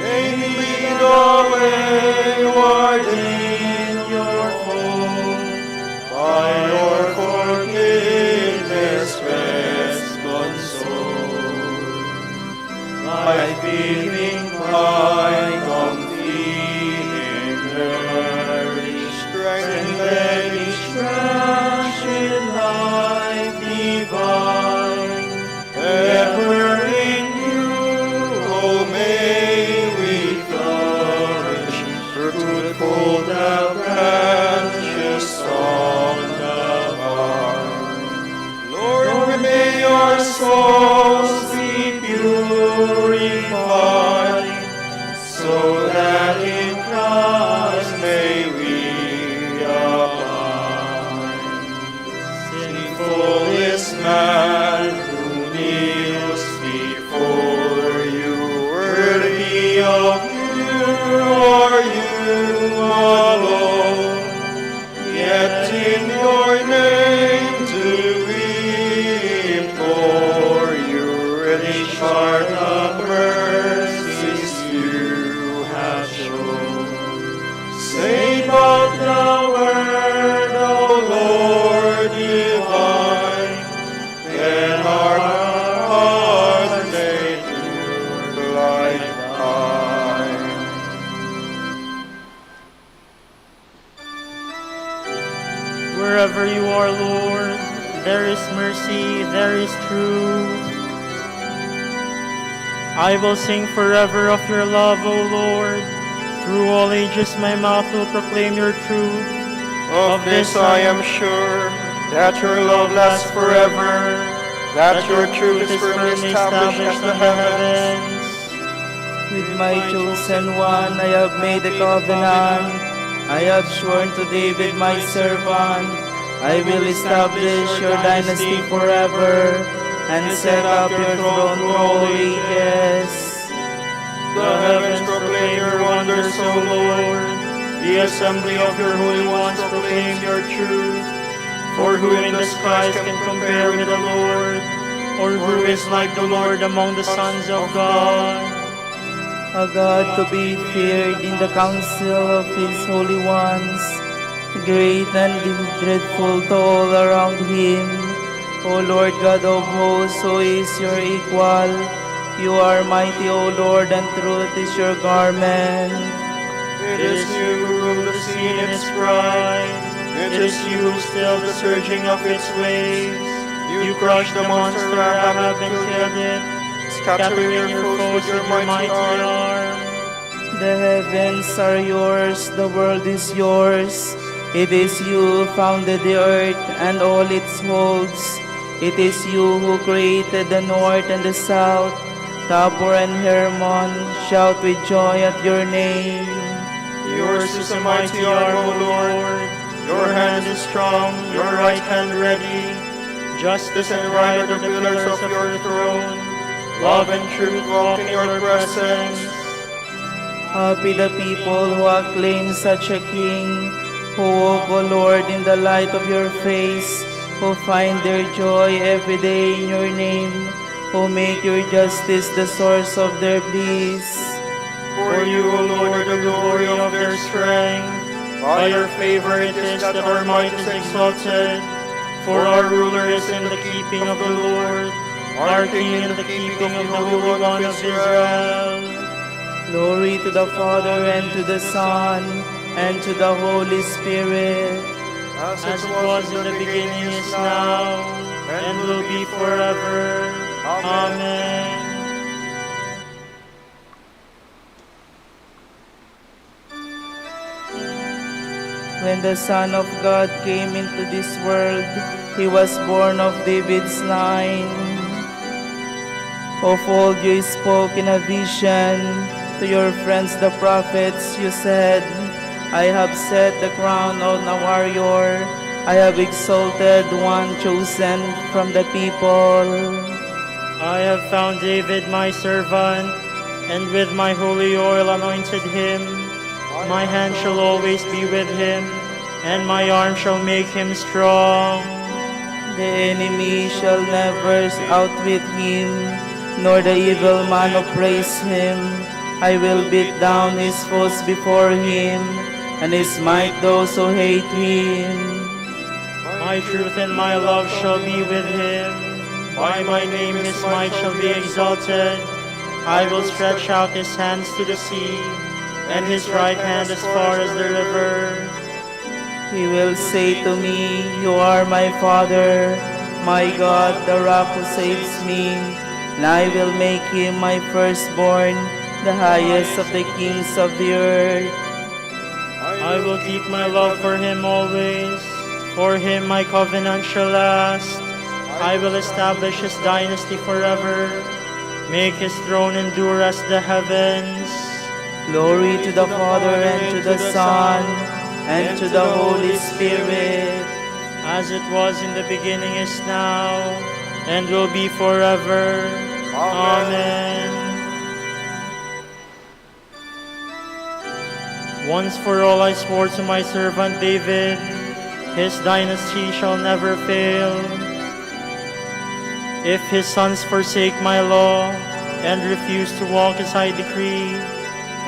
May we lead away wayward in your fold, by your forgiveness rest console. Life-giving wine, come feed and nourish, strengthen each branch in life divine. Ever in you, oh, may we flourish, fruitful the branches on the vine. Lord, may our souls be purified, so that in Christ may we abide. Sinful is man who kneels before you, worthy of you are you alone. Yet in your name do we implore you, rich are the mercies you have shown. Say but the word, O Lord divine, then our hearts may look like thine. Wherever you are, Lord, there is mercy, there is truth. I will sing forever of your love, O Lord. Through all ages my mouth will proclaim your truth. Of this I am sure, that your love lasts forever, that your truth is firmly established as the heavens. With my chosen one I have made a covenant. I have sworn to David my servant, I will establish your dynasty forever, and set up your throne for all ages. The heavens proclaim your wonders, O Lord. The assembly of your holy ones proclaims your truth. For who in the skies can compare with the Lord? Or who is like the Lord among the sons of God? A God to be feared in the council of his holy ones, great and dreadful to all around him. O Lord God of hosts, who is your equal? You are mighty, O Lord, and truth is your garment. It is you who rule the sea in its pride. It is you who still the surging of its waves. You crush the monster Rahab and killed it, scattering your foes with your mighty arm. The heavens are yours, the world is yours. It is you who founded the earth and all its holds. It is you who created the north and the south. Tabor and Hermon shout with joy at your name. Yours is a mighty arm, O Lord. Your hand is strong, your right hand ready. Justice and right are the pillars of your throne. Love and truth walk in your presence. Happy the people who acclaim such a king, who walk, O Lord, in the light of your face, who find their joy every day in your name, who make your justice the source of their bliss. For you, O Lord, are the glory of their strength. By your favor it is that our might is exalted, for our ruler is in the keeping of the Lord, our King in the keeping of the Holy One of Israel. Glory to the Father, and to the Son, and to the Holy Spirit. As it was in the beginning, is now, and will be forever. Amen. When the Son of God came into this world, he was born of David's line. Of old you spoke in a vision to your friends the prophets. You said, I have set the crown on a warrior. I have exalted one chosen from the people. I have found David my servant, and with my holy oil anointed him. My hand shall always be with him, and my arm shall make him strong. The enemy shall never outwit him, nor the evil man oppress him. I will beat down his foes before him, and smite those who hate him. My truth and my love shall be with him. By my name his might shall be exalted. I will stretch out his hands to the sea, and his right hand as far as the river. He will say to me, You are my Father, my God, the rock who saves me, and I will make him my firstborn, the highest of the kings of the earth. I will keep my love for him always. For him my covenant shall last. I will establish his dynasty forever, make his throne endure as the heavens. Glory to the Father, and to the Son, and to the Holy Spirit. As it was in the beginning, is now, and will be forever. Amen. Once for all I swore to my servant David, his dynasty shall never fail. If his sons forsake my law, and refuse to walk as I decree,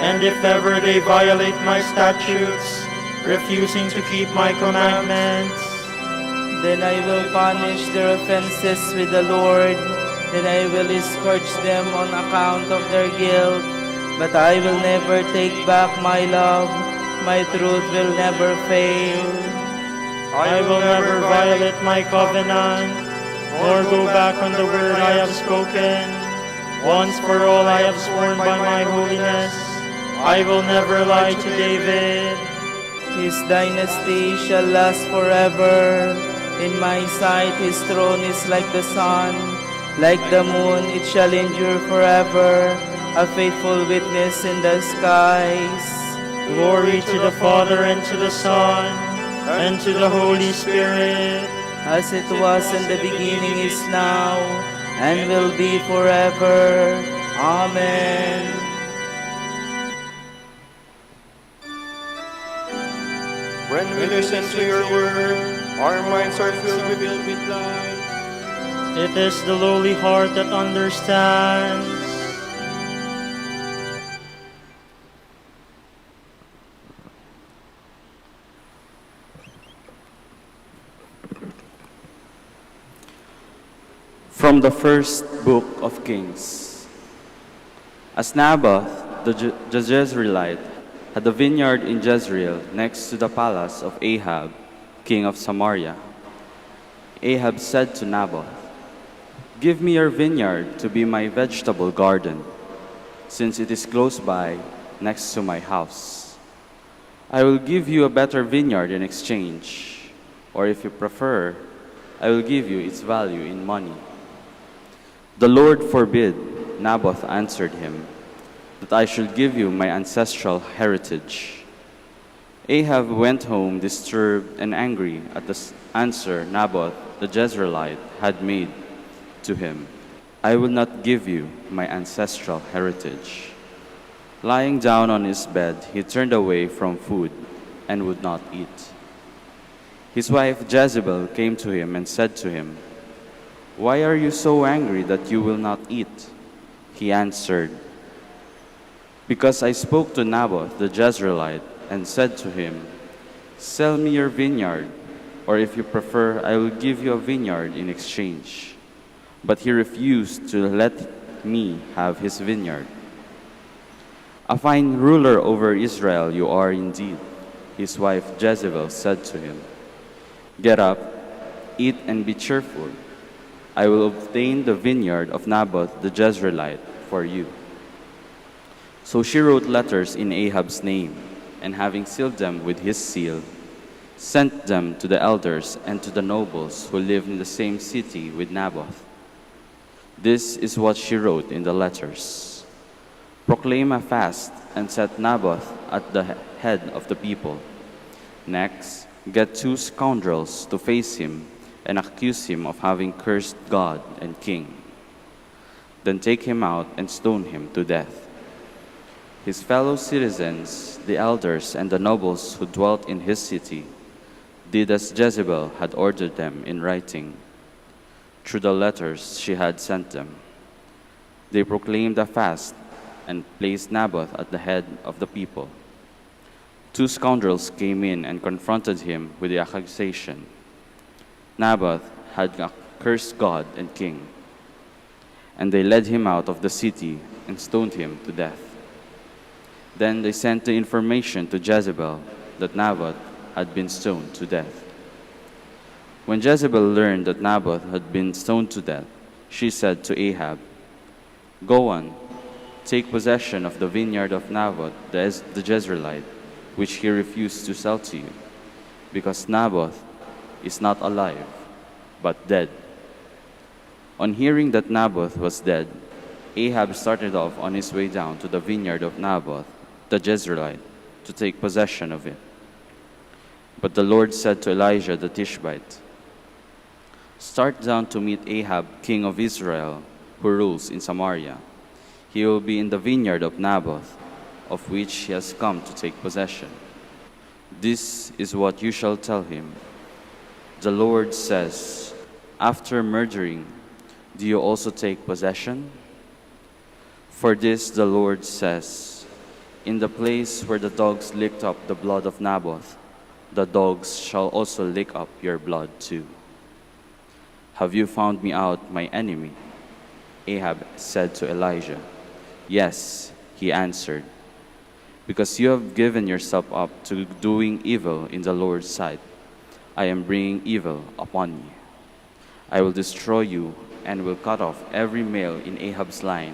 and if ever they violate my statutes, refusing to keep my commandments, then I will punish their offenses with the Lord. Then I will scourge them on account of their guilt. But I will never take back my love. My truth will never fail. I will never violate my covenant, nor go back on the word I have spoken. Once for all I have sworn by my holiness, I will never lie to David. His dynasty shall last forever. In my sight his throne is like the sun, like the moon it shall endure forever, a faithful witness in the skies. Glory to the Father, and to the Son, and to the Holy Spirit. As it was in the beginning, is now, and will be forever. Amen. When we listen to your word, our minds are filled with light. It is the lowly heart that understands. From the first book of Kings. As Naboth the Jezreelite had a vineyard in Jezreel next to the palace of Ahab, king of Samaria, Ahab said to Naboth, Give me your vineyard to be my vegetable garden, since it is close by, next to my house. I will give you a better vineyard in exchange, or if you prefer, I will give you its value in money. The Lord forbid, Naboth answered him, that I should give you my ancestral heritage. Ahab went home disturbed and angry at the answer Naboth the Jezreelite had made to him. I will not give you my ancestral heritage. Lying down on his bed, he turned away from food and would not eat. His wife Jezebel came to him and said to him, Why are you so angry that you will not eat? He answered, Because I spoke to Naboth the Jezreelite and said to him, Sell me your vineyard, or if you prefer, I will give you a vineyard in exchange." But he refused to let me have his vineyard. "A fine ruler over Israel you are indeed," his wife Jezebel said to him. "Get up, eat and be cheerful. I will obtain the vineyard of Naboth the Jezreelite for you." So she wrote letters in Ahab's name, and having sealed them with his seal, sent them to the elders and to the nobles who lived in the same city with Naboth. This is what she wrote in the letters: "Proclaim a fast and set Naboth at the head of the people. Next, get 2 scoundrels to face him and accuse him of having cursed God and king. Then take him out and stone him to death." His fellow citizens, the elders and the nobles who dwelt in his city, did as Jezebel had ordered them in writing, through the letters she had sent them. They proclaimed a fast and placed Naboth at the head of the people. 2 scoundrels came in and confronted him with the accusation: Naboth had cursed God and king. And they led him out of the city and stoned him to death. Then they sent the information to Jezebel that Naboth had been stoned to death. When Jezebel learned that Naboth had been stoned to death, she said to Ahab, "Go on, take possession of the vineyard of Naboth the Jezreelite, which he refused to sell to you, because Naboth is not alive, but dead." On hearing that Naboth was dead, Ahab started off on his way down to the vineyard of Naboth the Jezreelite to take possession of it. But the Lord said to Elijah the Tishbite, "Start down to meet Ahab, king of Israel, who rules in Samaria. He will be in the vineyard of Naboth, of which he has come to take possession. This is what you shall tell him. The Lord says, after murdering, do you also take possession? For this the Lord says, in the place where the dogs licked up the blood of Naboth, the dogs shall also lick up your blood too. Have you found me out, my enemy?" Ahab said to Elijah. "Yes," he answered, "because you have given yourself up to doing evil in the Lord's sight. I am bringing evil upon you. I will destroy you and will cut off every male in Ahab's line,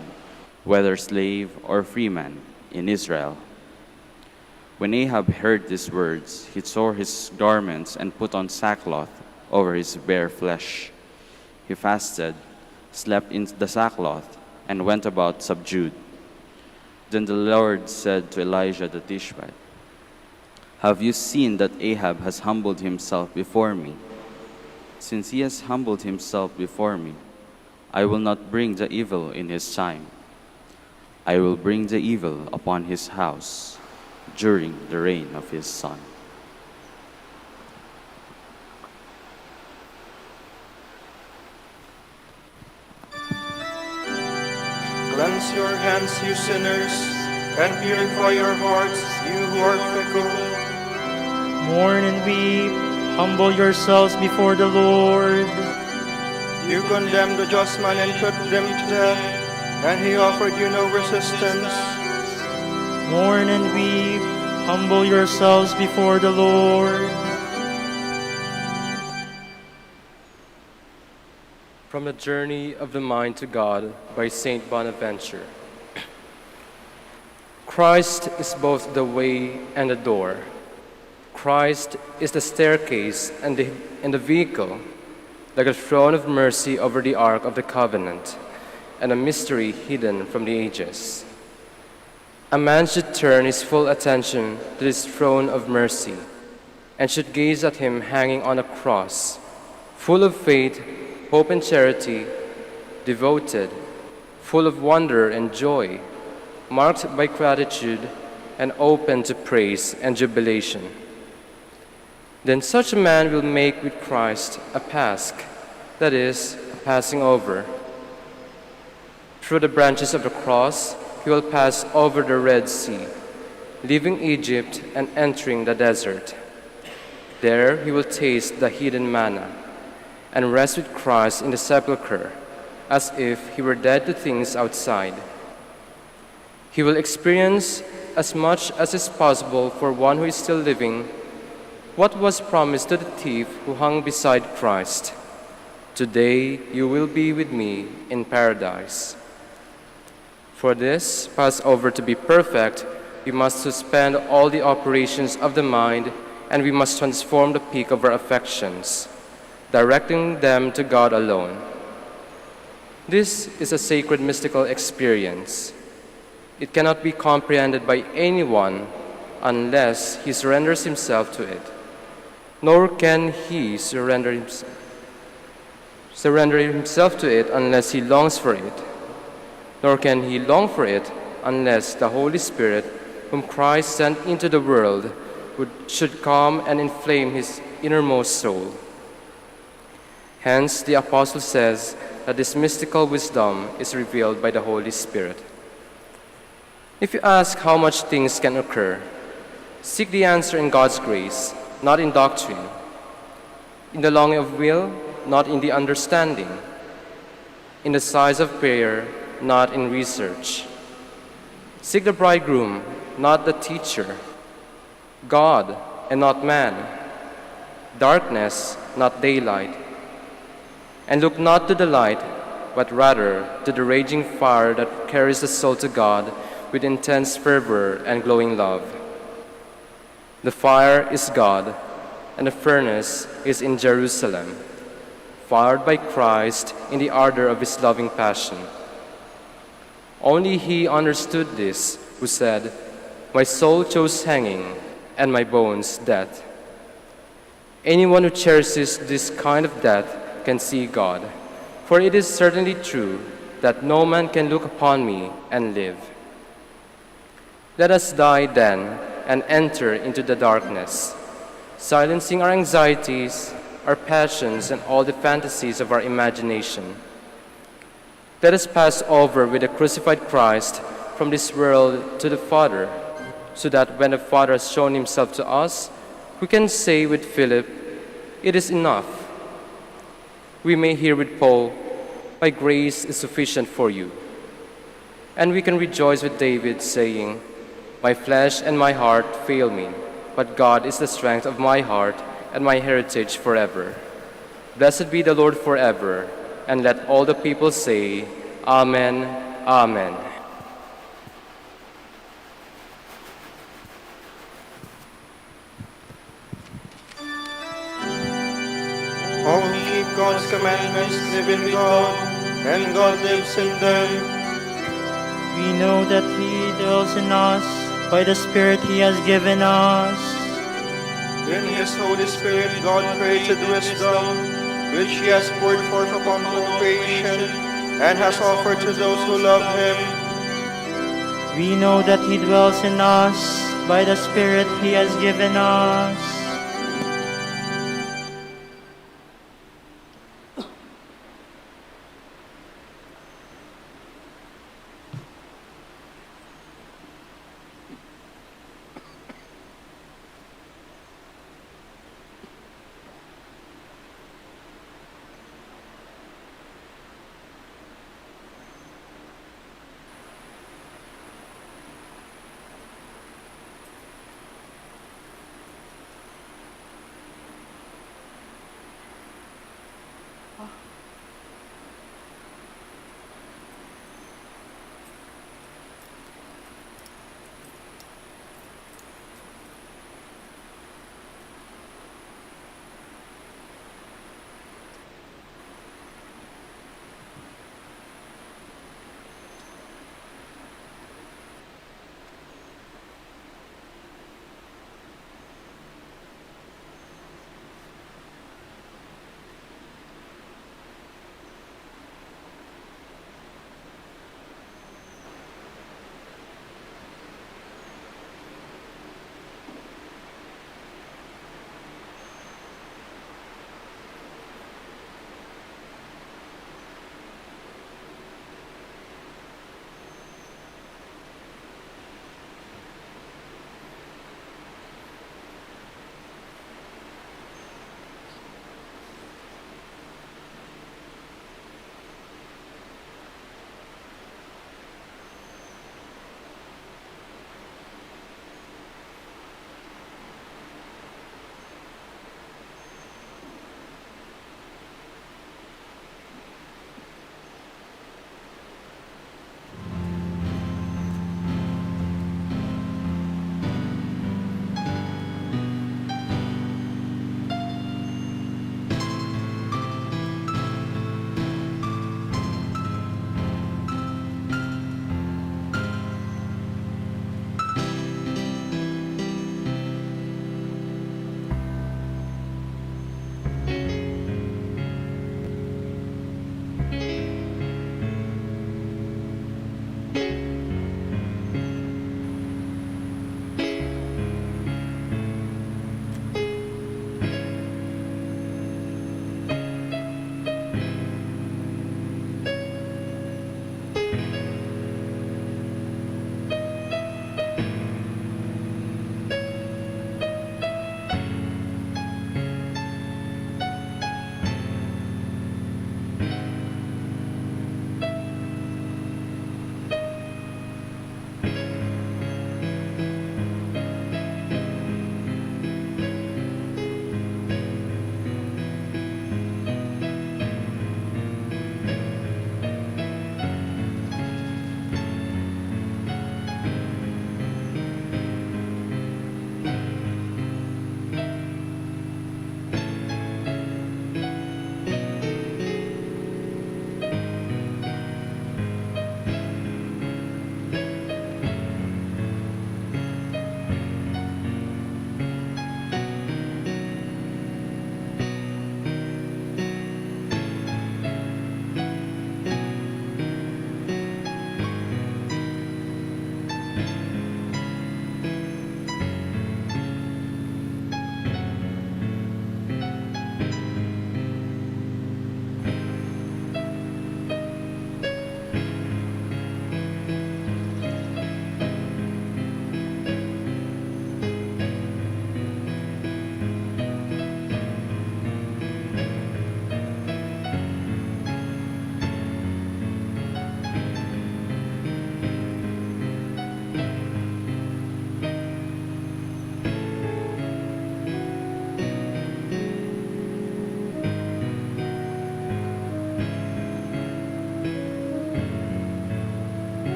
whether slave or freeman, in Israel." When Ahab heard these words, he tore his garments and put on sackcloth over his bare flesh. He fasted, slept in the sackcloth, and went about subdued. Then the Lord said to Elijah the Tishbite, "Have you seen that Ahab has humbled himself before me? Since he has humbled himself before me, I will not bring the evil in his time. I will bring the evil upon his house during the reign of his son." Cleanse your hands, you sinners, and purify your hearts, you who are fickle. Mourn and weep, humble yourselves before the Lord. You condemned the just man and put them to death, and he offered you no resistance. Mourn and weep, humble yourselves before the Lord. From the Journey of the Mind to God by Saint Bonaventure. Christ is both the way and the door. Christ is the staircase and the vehicle, like a throne of mercy over the Ark of the Covenant, and a mystery hidden from the ages. A man should turn his full attention to this throne of mercy, and should gaze at him hanging on a cross, full of faith, hope and charity, devoted, full of wonder and joy, marked by gratitude, and open to praise and jubilation. Then such a man will make with Christ a Pasch, that is, a passing over. Through the branches of the cross, he will pass over the Red Sea, leaving Egypt and entering the desert. There he will taste the hidden manna and rest with Christ in the sepulchre, as if he were dead to things outside. He will experience as much as is possible for one who is still living what was promised to the thief who hung beside Christ. Today you will be with me in paradise. For this Passover to be perfect, we must suspend all the operations of the mind, and we must transform the peak of our affections, directing them to God alone. This is a sacred mystical experience. It cannot be comprehended by anyone unless he surrenders himself to it. Nor can he surrender himself to it unless he longs for it. Nor can he long for it unless the Holy Spirit, whom Christ sent into the world, should come and inflame his innermost soul. Hence, the Apostle says that this mystical wisdom is revealed by the Holy Spirit. If you ask how much things can occur, seek the answer in God's grace, not in doctrine, in the longing of will, not in the understanding, in the size of prayer, not in research. Seek the bridegroom, not the teacher, God and not man, darkness, not daylight, and look not to the light, but rather to the raging fire that carries the soul to God with intense fervor and glowing love. The fire is God, and the furnace is in Jerusalem, fired by Christ in the ardor of his loving passion. Only he understood this who said, "My soul chose hanging, and my bones death." Anyone who cherishes this kind of death can see God, for it is certainly true that no man can look upon me and live. Let us die then and enter into the darkness, silencing our anxieties, our passions, and all the fantasies of our imagination. Let us pass over with the crucified Christ from this world to the Father, so that when the Father has shown himself to us, we can say with Philip, "It is enough." We may hear with Paul, "My grace is sufficient for you." And we can rejoice with David, saying, "My flesh and my heart fail me, but God is the strength of my heart and my heritage forever." Blessed be the Lord forever, and let all the people say, Amen, Amen. All who keep God's commandments live in God, and God lives in them. We know that He dwells in us by the Spirit He has given us. In His Holy Spirit, God created wisdom, which He has poured forth upon all creation, and has offered to those who love Him. We know that He dwells in us by the Spirit He has given us.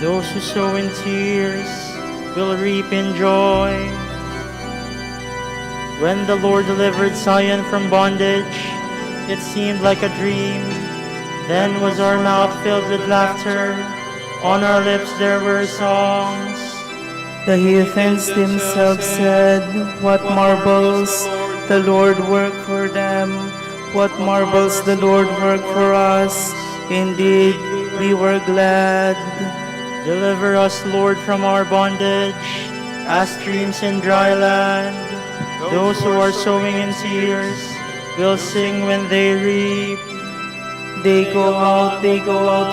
Those who sow in tears will reap in joy. When the Lord delivered Zion from bondage, it seemed like a dream. Then was our mouth filled with laughter, on our lips there were songs. The heathens themselves said, "What marvels the Lord worked for them! What marvels the Lord worked for us! Indeed, we were glad." Deliver us, Lord, from our bondage, as streams in dry land. Those who are sowing in tears will sing when they reap. They go out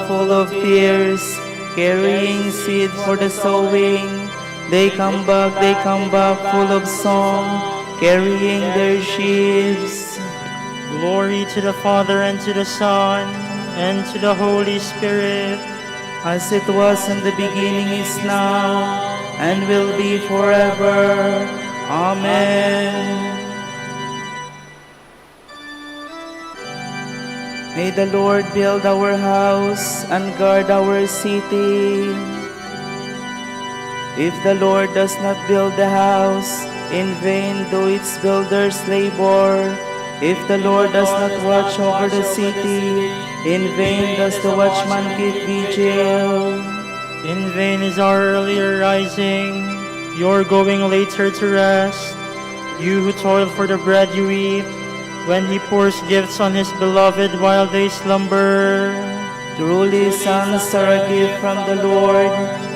full of tears, carrying seed for the sowing. They come back full of song, carrying their sheaves. Glory to the Father, and to the Son, and to the Holy Spirit, as it was in the beginning, is now, and will be forever. Amen. May the Lord build our house and guard our city. If the Lord does not build the house, in vain do its builders labor. If the Lord does not watch over the city, in vain does the watchman keep vigil. in vain is our earlier rising, your going later to rest. You who toil for the bread you eat, when he pours gifts on his beloved while they slumber. Truly sons are a gift from the Lord,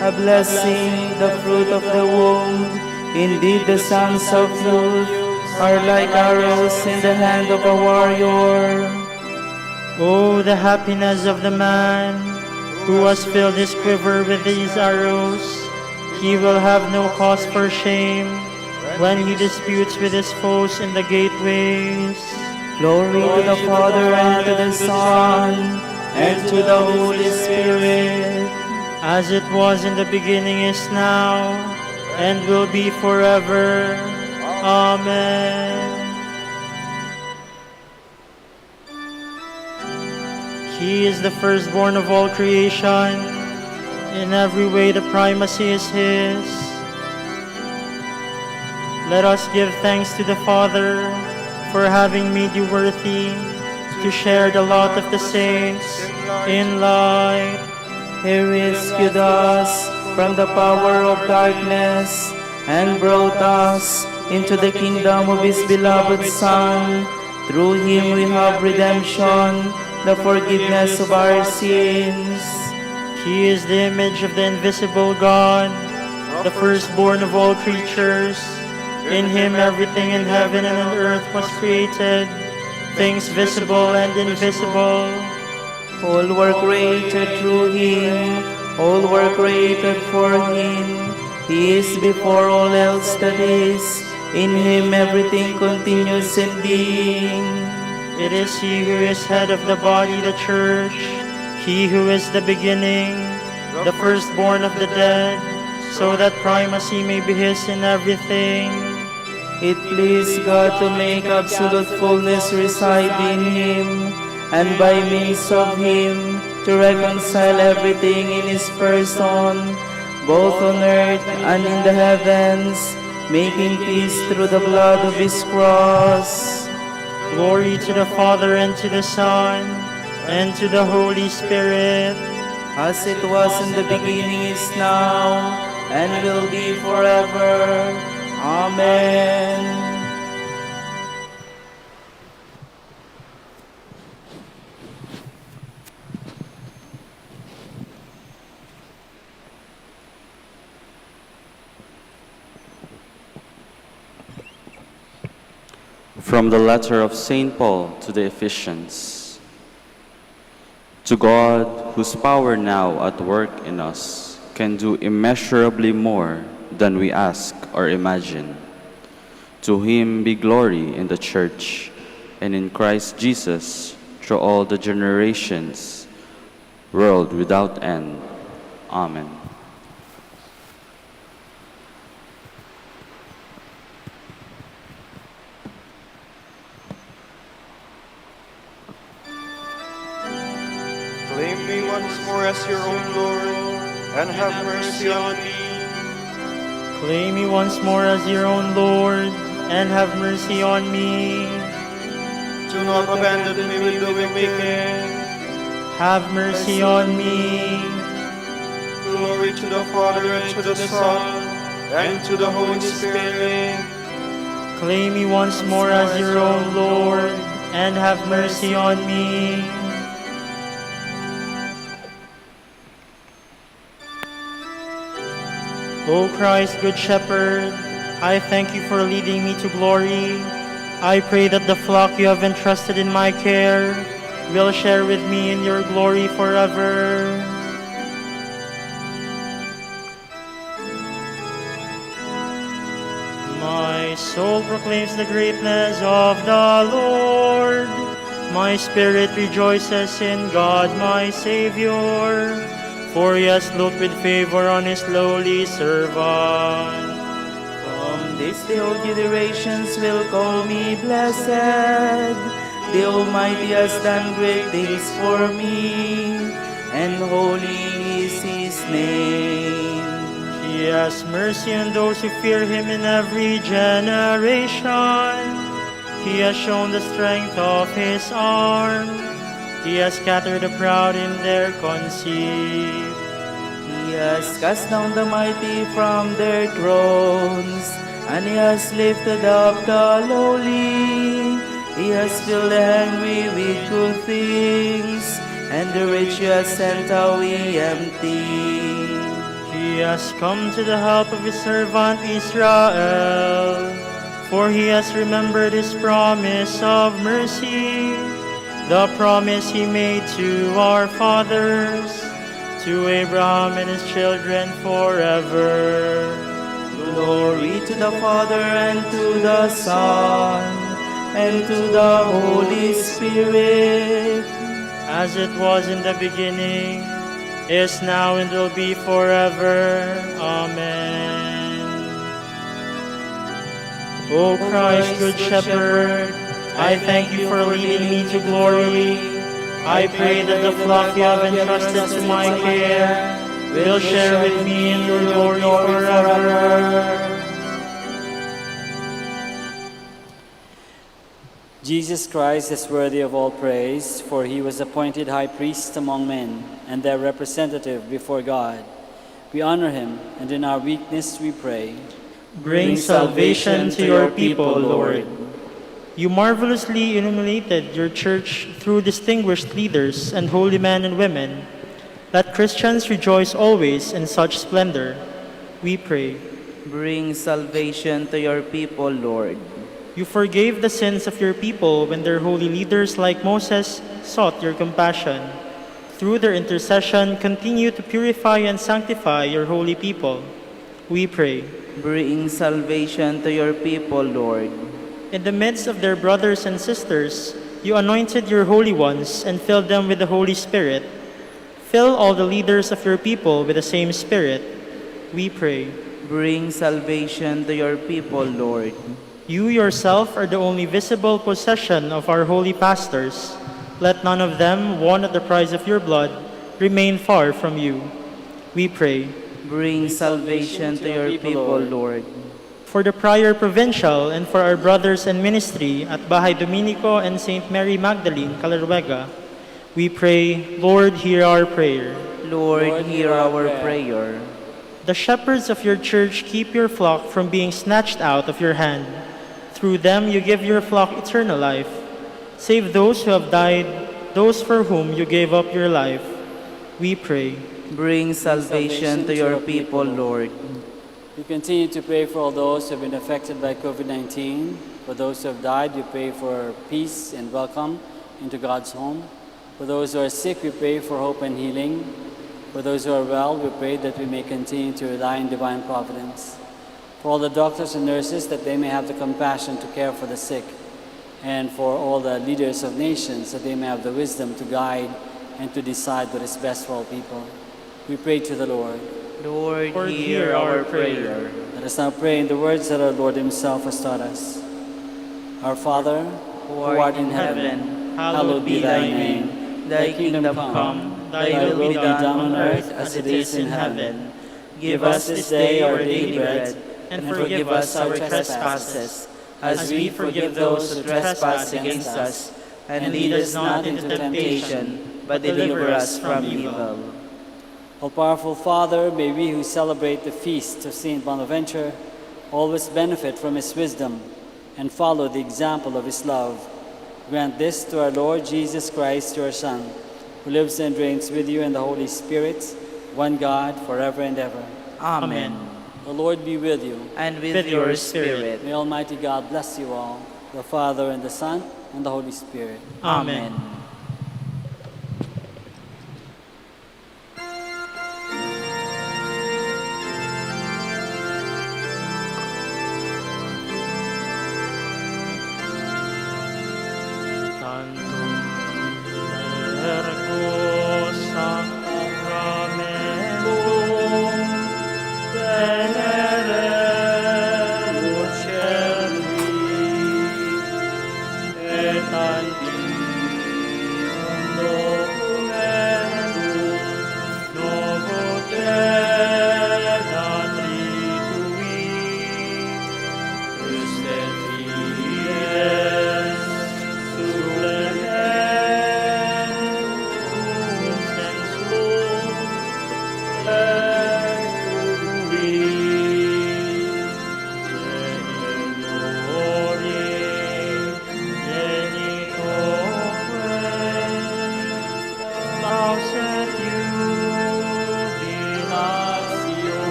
a blessing, the fruit of the womb. Indeed, the sons of youth are like arrows in the hand of a warrior. Oh, the happiness of the man who has filled his quiver with these arrows. He will have no cause for shame when he disputes with his foes in the gateways. Glory to the Father, and to the Son, and to the Holy Spirit, as it was in the beginning, is now, and will be forever. Amen. He is the firstborn of all creation. In every way the primacy is his. Let us give thanks to the Father for having made you worthy to share the lot of the saints in light. He rescued us from the power of darkness and brought us into the kingdom of His beloved Son. Through Him we have redemption, the forgiveness of our sins. He is the image of the invisible God, the firstborn of all creatures. In Him everything in heaven and on earth was created, things visible and invisible. All were created through Him, all were created for Him. He is before all else that is. In Him everything continues in being. It is He who is head of the body, the church, He who is the beginning, the firstborn of the dead, so that primacy may be His in everything. It pleased God to make absolute fullness reside in Him, and by means of Him to reconcile everything in His person, both on earth and in the heavens, making peace through the blood of His cross. Glory to the Father, and to the Son, and to the Holy Spirit, as it was in the beginning, is now, and will be forever. Amen. From the letter of St. Paul to the Ephesians. To God, whose power now at work in us can do immeasurably more than we ask or imagine. To Him be glory in the Church and in Christ Jesus through all the generations, world without end. Amen. Claim me once more as your own Lord. and have mercy on me. Claim me once more as your own Lord, and have mercy on me. Do not abandon me with the wicked. Have mercy on me. Glory to the Father, and to the Son, and to the Holy Spirit. Claim me once more as your own Lord, and have mercy on me. O Christ, Good Shepherd, I thank you for leading me to glory. I pray that the flock you have entrusted in my care will share with me in your glory forever. My soul proclaims the greatness of the Lord. My spirit rejoices in God, my Savior, for he has looked with favor on his lowly servant. From this day all generations will call me blessed. The Almighty has done great things for me, and holy is his name. He has mercy on those who fear him in every generation. He has shown the strength of his arm. He has scattered the proud in their conceit. He has cast down the mighty from their thrones, and he has lifted up the lowly. He has filled the hungry with good things, and the rich he has sent away empty. He has come to the help of his servant Israel, for he has remembered his promise of mercy, the promise he made to our fathers, to Abraham and his children forever. Glory to the Father, and to the Son, and to the Holy Spirit, as it was in the beginning, is now, and will be forever. Amen. O Christ, Good Shepherd, I thank you for leading me to glory. I pray that the flock you have entrusted to my care will share with me in your glory forever. Jesus Christ is worthy of all praise, for he was appointed high priest among men, and their representative before God. We honor him, and in our weakness we pray. Bring salvation to your people, Lord. You marvelously illuminated your church through distinguished leaders and holy men and women. Let Christians rejoice always in such splendor. We pray. Bring salvation to your people, Lord. You forgave the sins of your people when their holy leaders like Moses sought your compassion. Through their intercession, continue to purify and sanctify your holy people. We pray. Bring salvation to your people, Lord. In the midst of their brothers and sisters, you anointed your holy ones and filled them with the Holy Spirit. Fill all the leaders of your people with the same Spirit. We pray. Bring salvation to your people, Lord. You yourself are the only visible possession of our holy pastors. Let none of them, won at the price of your blood, remain far from you. We pray. Bring salvation to your people, Lord. For the prior provincial and for our brothers in ministry at Bahay Dominico and St. Mary Magdalene, Calaruega, we pray, Lord, hear our prayer. Lord, hear our prayer. The shepherds of your church keep your flock from being snatched out of your hand. Through them you give your flock eternal life. Save those who have died, those for whom you gave up your life. We pray. Bring salvation to your people, Lord. We continue to pray for all those who have been affected by COVID-19. For those who have died, we pray for peace and welcome into God's home. For those who are sick, we pray for hope and healing. For those who are well, we pray that we may continue to rely on divine providence. For all the doctors and nurses, that they may have the compassion to care for the sick. And for all the leaders of nations, that they may have the wisdom to guide and to decide what is best for all people. We pray to the Lord. Lord, hear our prayer. Let us now pray in the words that our Lord himself has taught us. Our Father, who art in heaven, hallowed be thy name. Thy kingdom come, Thy will be done on earth as it is in heaven. Give us this day our daily bread, and forgive us our trespasses, as we forgive those who trespass against us. And lead us not into temptation, but deliver us from evil. O powerful Father, may we who celebrate the feast of Saint Bonaventure always benefit from his wisdom and follow the example of his love. Grant this to our Lord Jesus Christ, your Son, who lives and reigns with you in the Holy Spirit, one God, forever and ever. Amen. The Lord be with you. And with your spirit. May Almighty God bless you all, the Father and the Son and the Holy Spirit. Amen.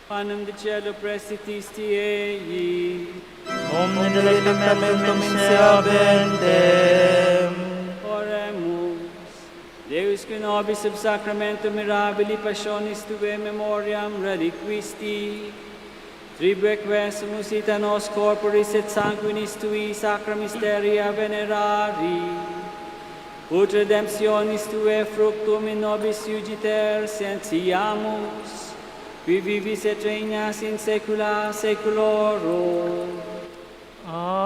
Panem de cielo prestitisti ei. Omne delectamentum inseabentem. Oremus. Deus qui nobis sub sacramentum mirabili passionis tuae memoriam reliquisti, tribue quesumus ita nos corporis et sanguinis tui sacra mysteria venerari, ut redemptionis tuae fructum in nobis iugiter sentiamus, qui vivis et regnas in saecula saeculorum. Amen.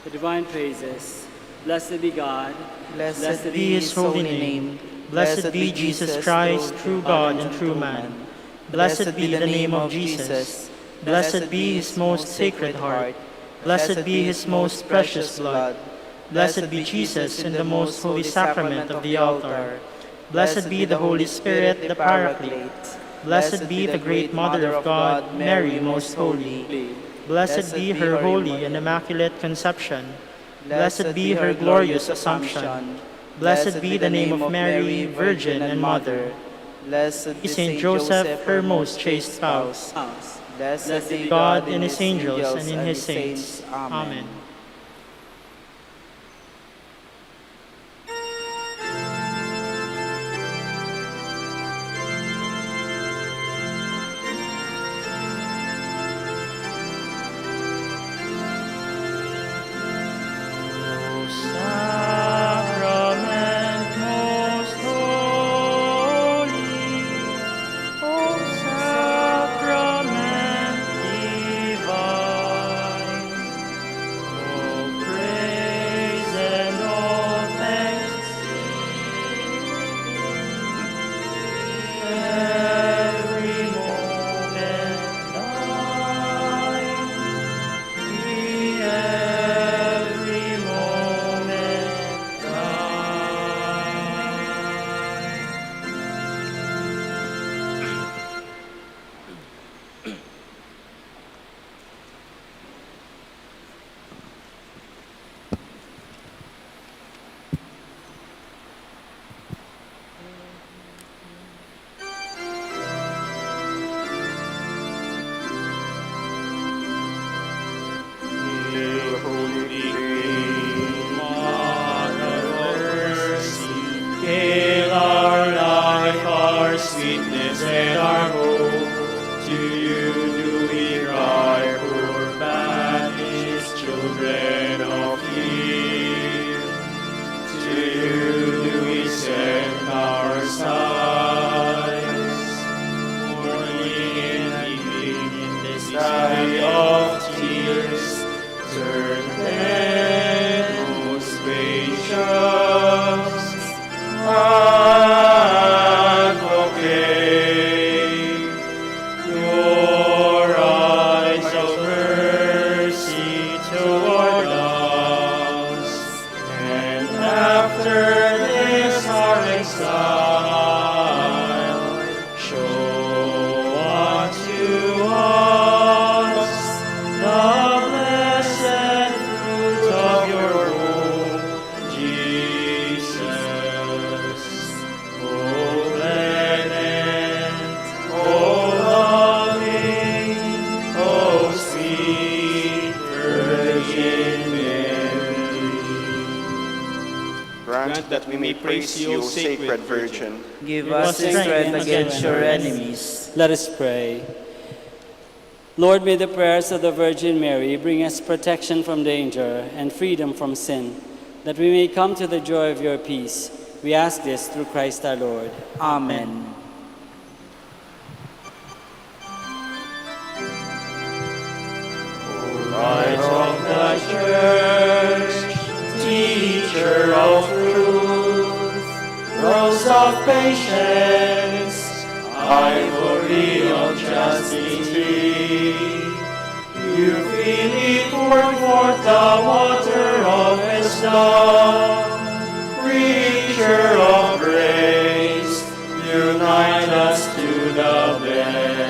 The divine praises. Blessed be God. Blessed be his holy name. Blessed be Jesus Christ, true God and true man. Blessed be the name of Jesus. Blessed be his most sacred heart. Blessed be his most precious blood. Blessed be Jesus in the most holy sacrament of the altar. Blessed be the Holy Spirit, the Paraclete. Blessed be the great Mother of God, Mary most holy. Blessed be her holy and immaculate conception. Blessed be her glorious assumption. Blessed be the name of Mary, Virgin and Mother. Blessed be Saint Joseph, her most chaste spouse. Blessed be God in his angels and in his saints. Amen. Grant that we may praise you, O Sacred Virgin. Give us strength against your enemies. Let us pray. Lord, may the prayers of the Virgin Mary bring us protection from danger and freedom from sin, that we may come to the joy of your peace. We ask this through Christ our Lord. Amen. Light of the Church, Teacher of truth, Rose of patience, Ivory of chastity, you freely poured forth the water of wisdom, Preacher of grace, unite us to the blessed.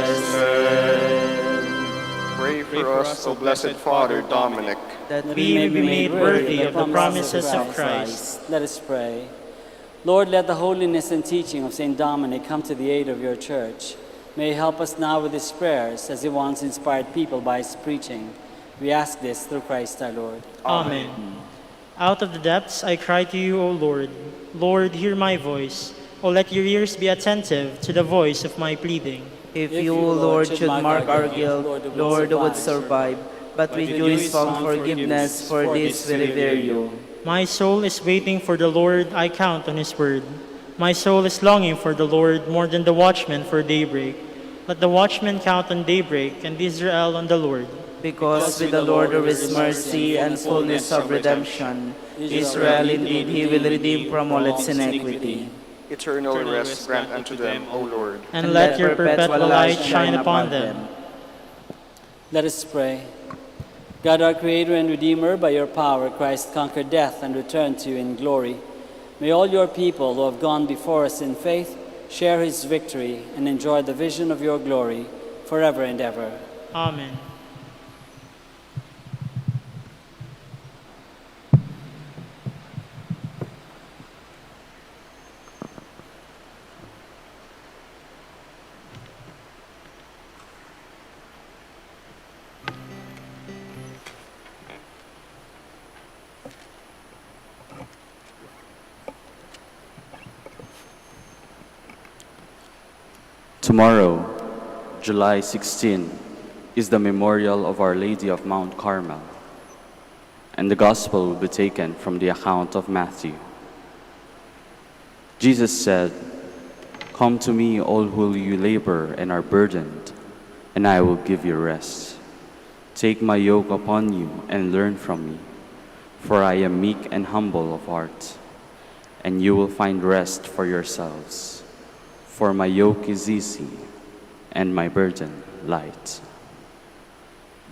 Pray for us, O Blessed Father Dominic, That we may be made worthy of the promises of Christ. Let us pray. Lord, let the holiness and teaching of St. Dominic come to the aid of your church. May he help us now with his prayers, as he once inspired people by his preaching. We ask this through Christ our Lord. Amen. Out of the depths I cry to you, O Lord. Lord, hear my voice. O let your ears be attentive to the voice of my pleading. If you, O Lord, should mark our guilt, Lord, would survive. But with you is found forgiveness, for this we revere you. My soul is waiting for the Lord, I count on his word. My soul is longing for the Lord more than the watchman for daybreak. Let the watchman count on daybreak, and Israel on the Lord. Because with the Lord there is mercy and fullness of redemption. Israel indeed he will redeem from all its iniquity. eternal rest grant unto them, O Lord. And let your perpetual light shine upon them. Let us pray. God, our Creator and Redeemer, by your power Christ conquered death and returned to you in glory. May all your people who have gone before us in faith share his victory and enjoy the vision of your glory forever and ever. Amen. Tomorrow, July 16, is the memorial of Our Lady of Mount Carmel, and the Gospel will be taken from the account of Matthew. Jesus said, "Come to me, all who you labor and are burdened, and I will give you rest. Take my yoke upon you and learn from me, for I am meek and humble of heart, and you will find rest for yourselves. For my yoke is easy, and my burden light."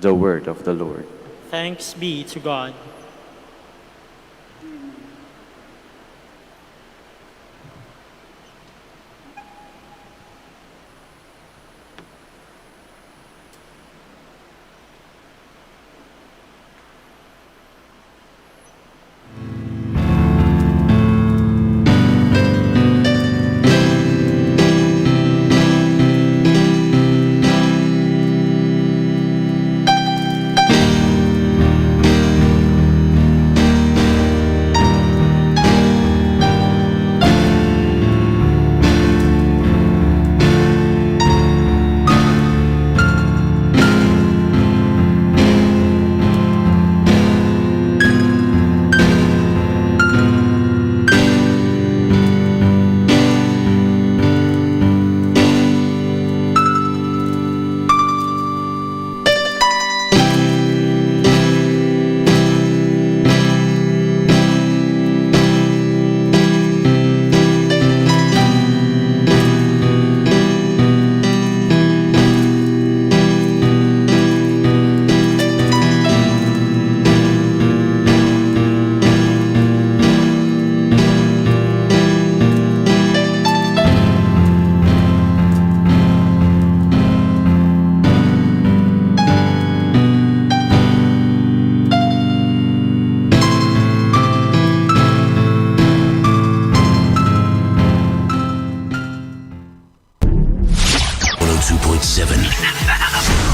The word of the Lord. Thanks be to God.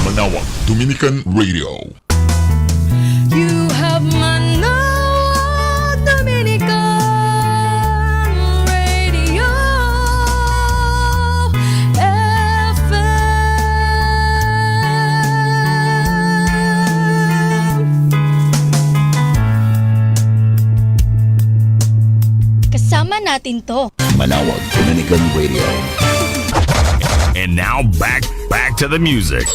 Manaoag, Dominican Radio. You have Manaoag, Dominican. natin to. Manaoag Dominican Radio. And now back to the music.